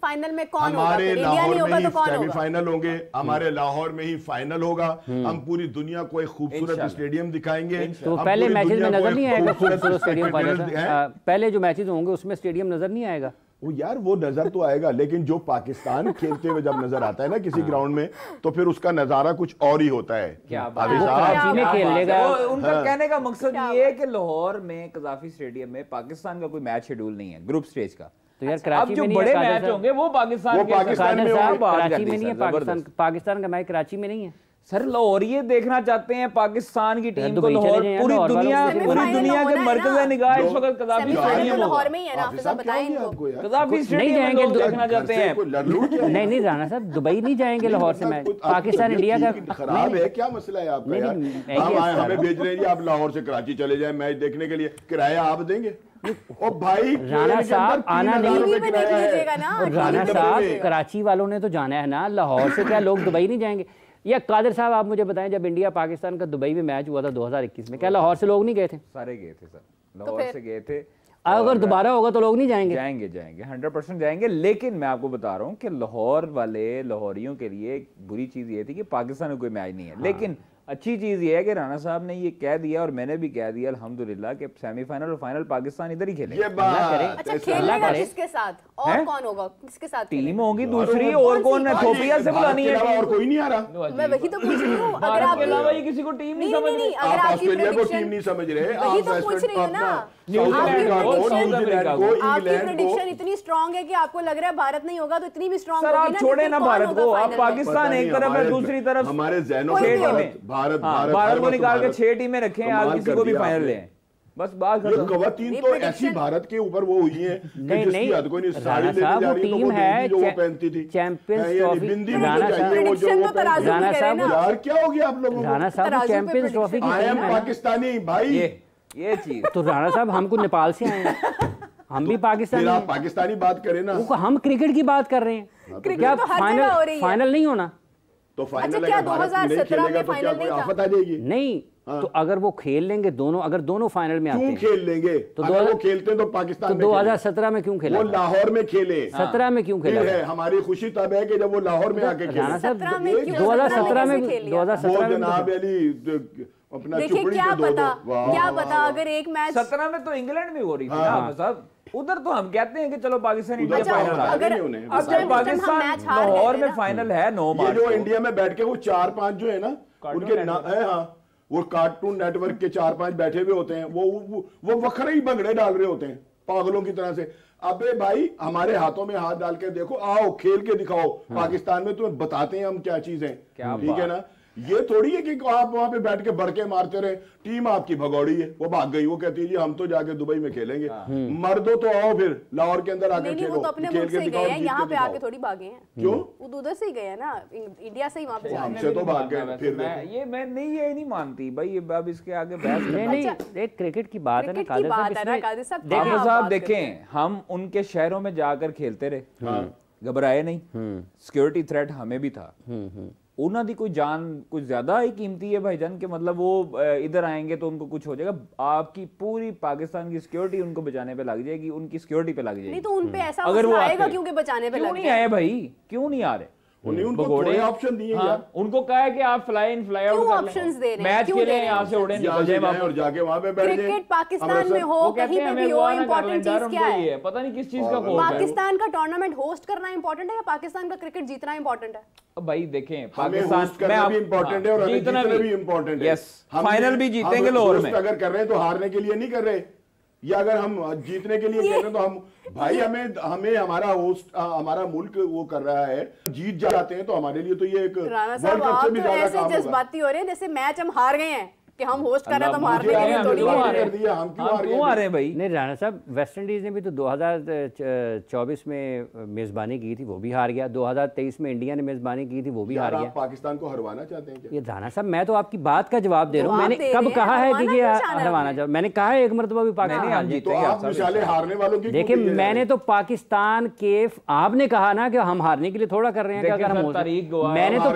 [SPEAKER 1] फाइनल में कौन होगा?
[SPEAKER 4] हमारे लाहौर में ही सेमीफाइनल होंगे, हमारे लाहौर में ही फाइनल होगा। हम पूरी दुनिया को एक खूबसूरत स्टेडियम दिखाएंगे।
[SPEAKER 2] तो पहले मैचेस में नजर नहीं आएगा खूबसूरत स्टेडियम? पहले जो मैचेस होंगे उसमें स्टेडियम नजर नहीं आएगा?
[SPEAKER 4] वो यार वो नजर तो आएगा, लेकिन जो पाकिस्तान खेलते हुए जब नजर आता है ना किसी ग्राउंड में, तो फिर उसका नजारा कुछ और ही होता है।
[SPEAKER 3] क्या
[SPEAKER 2] कराची में खेल लेगा।
[SPEAKER 3] उनका कहने का मकसद ये है कि लाहौर में कजाफी स्टेडियम में पाकिस्तान का कोई मैच शेड्यूल नहीं है ग्रुप स्टेज का।
[SPEAKER 2] तो यार कराची में
[SPEAKER 3] बड़े मैच होंगे वो पाकिस्तान में
[SPEAKER 2] नहीं है। पाकिस्तान का मैच कराची में नहीं है
[SPEAKER 3] सर। लाहौर ये देखना चाहते हैं पाकिस्तान की टीम को लाहौर, पूरी दुनिया के मरकज निगाह इस वक्त कजाफी स्टेडियम
[SPEAKER 1] लाहौर में ही है ना, आप सब बताएं इनको।
[SPEAKER 3] कजाफी स्टेडियम में देखना चाहते हैं।
[SPEAKER 2] नहीं राणा साहब, दुबई नहीं जाएंगे लाहौर से मैच। पाकिस्तान इंडिया का
[SPEAKER 4] खराब है, क्या मसला है आपका यार? हमें भेज रहे हैं आप लाहौर से कराची चले जाए मैच देखने के लिए, किराया आप देंगे? ओ भाई
[SPEAKER 2] राणा साहब आना नहीं,
[SPEAKER 1] राणा
[SPEAKER 2] साहब कराची वालों ने तो जाना है ना, लाहौर से क्या लोग दुबई नहीं जाएंगे? या कादिर साहब आप मुझे बताएं, जब इंडिया पाकिस्तान का दुबई में मैच हुआ था 2021 में, क्या लाहौर से लोग नहीं गए थे?
[SPEAKER 3] सारे गए थे सर, लाहौर से गए थे।
[SPEAKER 2] अगर दोबारा होगा तो लोग नहीं जाएंगे?
[SPEAKER 3] जाएंगे 100% जाएंगे। लेकिन मैं आपको बता रहा हूँ कि लाहौर वाले लाहौरियों के लिए एक बुरी चीज ये थी कि पाकिस्तान में कोई मैच नहीं है। लेकिन अच्छी चीज ये है कि राणा साहब ने ये कह दिया और मैंने भी कह दिया अल्हम्दुलिल्लाह कि सेमीफाइनल और फाइनल पाकिस्तान इधर ही खेलेगा।
[SPEAKER 1] अच्छा, खेलेगा किसके साथ और कौन होगा? किसके साथ
[SPEAKER 3] टीम होगी दूसरी, और कौन है? थोपिया से बुलानी है
[SPEAKER 4] और कोई नहीं आ रहा।
[SPEAKER 1] मैं वही तो पूछ रही हूँ। अगर आप
[SPEAKER 3] अलावा ये किसी को टीम नहीं समझ रहे,
[SPEAKER 1] अगर आपकी
[SPEAKER 4] ऑस्ट्रेलिया को टीम नहीं समझ रहे,
[SPEAKER 1] वही तो पूछ रही हूँ ना। आपकी प्रेडिक्शन इतनी स्ट्रांग है कि आपको लग रहा है भारत नहीं होगा, तो इतनी भी स्ट्रांग
[SPEAKER 3] सर आप छोड़े ना भारत को, आप पाकिस्तान एक तरफ है, दूसरी तरफ
[SPEAKER 4] हमारे जहनों में
[SPEAKER 3] भारत को निकाल के 6 टीमें रखें, आज किसी को भी फाइनल लें, बस बात खत्म।
[SPEAKER 4] खवातीन तो ऐसी भारत के ऊपर वो हुई है
[SPEAKER 2] नहीं राणा साहब, वो टीम है चैंपियंस ट्रॉफी। राणा साहब
[SPEAKER 4] यार क्या हो गया आप लोगों को?
[SPEAKER 2] राणा साहब चैंपियंस ट्रॉफी की
[SPEAKER 4] आई एम पाकिस्तानी भाई,
[SPEAKER 3] ये चीज
[SPEAKER 2] तो राणा साहब हमको नेपाल से आए हैं, हम भी पाकिस्तानी।
[SPEAKER 4] आप पाकिस्तानी बात करें ना,
[SPEAKER 2] हम क्रिकेट की बात कर रहे हैं। क्या फाइनल नहीं होना?
[SPEAKER 4] तो फाइनल
[SPEAKER 1] क्या 2017 में फाइनल नहीं था?
[SPEAKER 4] आफत आ जाएगी।
[SPEAKER 2] नहीं तो अगर वो खेल लेंगे दोनों, अगर दोनों फाइनल में आते हैं,
[SPEAKER 4] क्यों खेल लेंगे? तो अगर वो खेलते हैं तो पाकिस्तान में
[SPEAKER 2] 2017 में क्यों खेला?
[SPEAKER 4] वो लाहौर में खेले।
[SPEAKER 2] 17 में क्यों खेला है?
[SPEAKER 4] हमारी खुशी तब है कि जब वो लाहौर में आके खेले।
[SPEAKER 2] 2017 में 2017
[SPEAKER 4] जनाब अली अपना
[SPEAKER 1] देखिए क्या पता अगर एक मैच
[SPEAKER 3] 17 में तो इंग्लैंड में हो रही थी ना साहब, उधर तो हम कहते हैं कि चलो पाकिस्तान इंडिया फाइनल आ गए। अब जब पाकिस्तान लाहौर में फाइनल है 9 मार्च
[SPEAKER 4] जो इंडिया में बैठ के वो 4-5 जो है ना उनके है, वो कार्टून नेटवर्क के 4-5 बैठे हुए होते हैं, वो वखरे ही भंगड़े डाल रहे होते हैं पागलों की तरह से। अबे भाई हमारे हाथों में हाथ डाल के देखो, आओ खेल के दिखाओ। पाकिस्तान में तुम्हें बताते हैं हम क्या चीज है, ठीक है ना? ये थोड़ी है कि आप वहां पे बैठ के बड़के मारते रहे। टीम आपकी भगौड़ी है, वो भाग गई, वो कहती है जी हम तो जाके दुबई में खेलेंगे। मर्दो तो आओ फिर लाहौर के अंदर आके खेलो।
[SPEAKER 1] वो तो अपने मुल्क से गए हैं, यहाँ पे आके थोड़ी भागे हैं।
[SPEAKER 4] क्यों?
[SPEAKER 1] वो उधर से ही गए हैं ना, इंडिया से ही वहां पे।
[SPEAKER 4] हमसे तो भाग गए फिर।
[SPEAKER 3] मैं नहीं मानती भाई, अब इसके आगे बहस
[SPEAKER 2] नहीं, एक क्रिकेट की बात है ना
[SPEAKER 3] कादिर साहब। देखें हम उनके शहरों में जाकर खेलते रहे, घबराए नहीं, सिक्योरिटी थ्रेट हमें भी था। उन्हों की कोई जान कुछ ज्यादा ही कीमती है भाईजान के, मतलब वो इधर आएंगे तो उनको कुछ हो जाएगा। आपकी पूरी पाकिस्तान की सिक्योरिटी उनको बचाने पे लग जाएगी, उनकी सिक्योरिटी पे लग जाएगी।
[SPEAKER 1] नहीं तो उन पे ऐसा अगर वो आएगा क्योंकि बचाने पे
[SPEAKER 3] क्यों नहीं आए भाई, क्यों नहीं आ रहे?
[SPEAKER 4] उनको थोड़े ऑप्शन दिए यार।
[SPEAKER 3] उनको कहा है कि आप फ्लाई इन फ्लाई आउट कर लें, मैच खेलें, यहाँ से उड़े निकल जाए और
[SPEAKER 4] जाके वहां पे बैठ जाए।
[SPEAKER 1] क्रिकेट पाकिस्तान में हो, कहीं पे भी हो, इंपॉर्टेंट चीज क्या है?
[SPEAKER 3] पता नहीं किस चीज का
[SPEAKER 1] पाकिस्तान का टूर्नामेंट होस्ट करना इंपॉर्टेंट है या पाकिस्तान का क्रिकेट जीतना इंपॉर्टेंट है?
[SPEAKER 3] भाई देखें, पाकिस्तान
[SPEAKER 4] करना भी इंपॉर्टेंट है और जीतना भी इंपॉर्टेंट है।
[SPEAKER 3] यस, फाइनल भी जीतेंगे लाहौर में।
[SPEAKER 4] अगर कर रहे हैं तो हारने के लिए नहीं कर रहे, या अगर हम जीतने के लिए कह रहे हैं तो हम भाई हमें हमारा होस्ट हमारा मुल्क वो कर रहा है, जीत जाते हैं तो हमारे लिए तो ये एक वर्ल्ड कप से भी ज्यादा काम होगा।
[SPEAKER 1] जज्बाती हो रहे हैं जैसे मैच हम हार गए हैं कि हम होस्ट कर रहे हैं तो
[SPEAKER 3] हम क्यों आ रहे हैं भाई?
[SPEAKER 2] नहीं राणा साहब, वेस्ट इंडीज ने भी तो 2024 में मेजबानी की थी, वो भी हार गया। 2023 में इंडिया ने मेजबानी की थी, वो भी हार गया।
[SPEAKER 4] पाकिस्तान को हरवाना चाहते हैं क्या?
[SPEAKER 2] ये राणा साहब मैं तो आपकी बात का जवाब दे रहा हूँ। मैंने कब कहा है कि ये हरवाना चाहते? मैंने कहा है एक मरतबा भी
[SPEAKER 4] पाकिस्तान हारने वालों की।
[SPEAKER 2] देखिए मैंने तो पाकिस्तान के, आपने कहा ना कि हम हारने के लिए थोड़ा कर रहे हैं क्या? अगर हम मैंने तो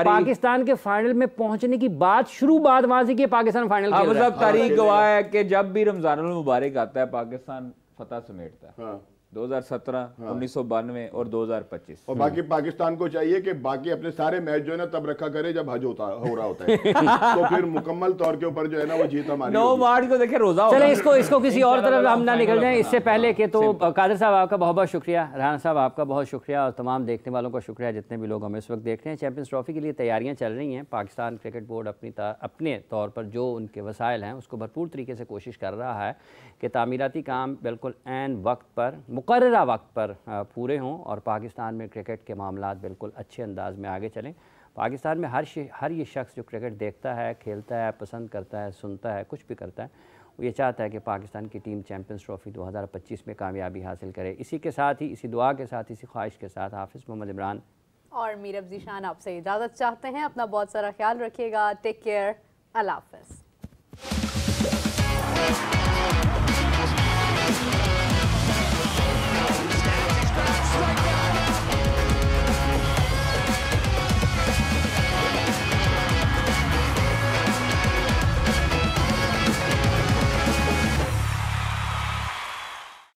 [SPEAKER 2] पाकिस्तान के फाइनल में पहुंचने की बात बात वहां से कि पाकिस्तान फाइनल खेल रहा है।
[SPEAKER 3] तारीख गवाह है कि जब भी रमजानुल मुबारक आता है पाकिस्तान फतह समेटता है। 2017, 1992 और 2025।
[SPEAKER 4] और बाकी पाकिस्तान को चाहिए कि बाकी अपने सारे मैच जो है ना तब रखा करे जब हज हो रहा होता है तो फिर मुकम्मल तौर के ऊपर जो है ना वो जीत हमारी
[SPEAKER 3] 9 मार्च को देखे रोजा
[SPEAKER 2] चले इसको किसी और तरफ हम ना निकल जाएं। इससे पहले कि तो कादिर साहब आपका बहुत बहुत शुक्रिया, राना साहब आपका बहुत शुक्रिया और तमाम देखने वालों का शुक्रिया जितने भी लोग हमें इस वक्त देख रहे हैं। चैंपियंस ट्रॉफी के लिए तैयारियां चल रही हैं। पाकिस्तान क्रिकेट बोर्ड अपने तौर पर जो उनके वसाइल हैं उसको भरपूर तरीके से कोशिश कर रहा है कि तामीराती काम बिल्कुल ऐन वक्त पर मुकर्ररा वक्त पर पूरे हों और पाकिस्तान में क्रिकेट के मामलात बिल्कुल अच्छे अंदाज में आगे चलें। पाकिस्तान में हर ये शख्स जो क्रिकेट देखता है, खेलता है, पसंद करता है, सुनता है, कुछ भी करता है, वो ये चाहता है कि पाकिस्तान की टीम चैंपियंस ट्रॉफी 2025 में कामयाबी हासिल करे। इसी के साथ ही, इसी दुआ के साथ, इसी ख्वाहिश के साथ हाफिज़ मोहम्मद इमरान
[SPEAKER 1] और मीरब ज़ीशान आपसे इजाज़त चाहते हैं। अपना बहुत सारा ख्याल रखिएगा। Take care. अल्लाह हाफ़िज़।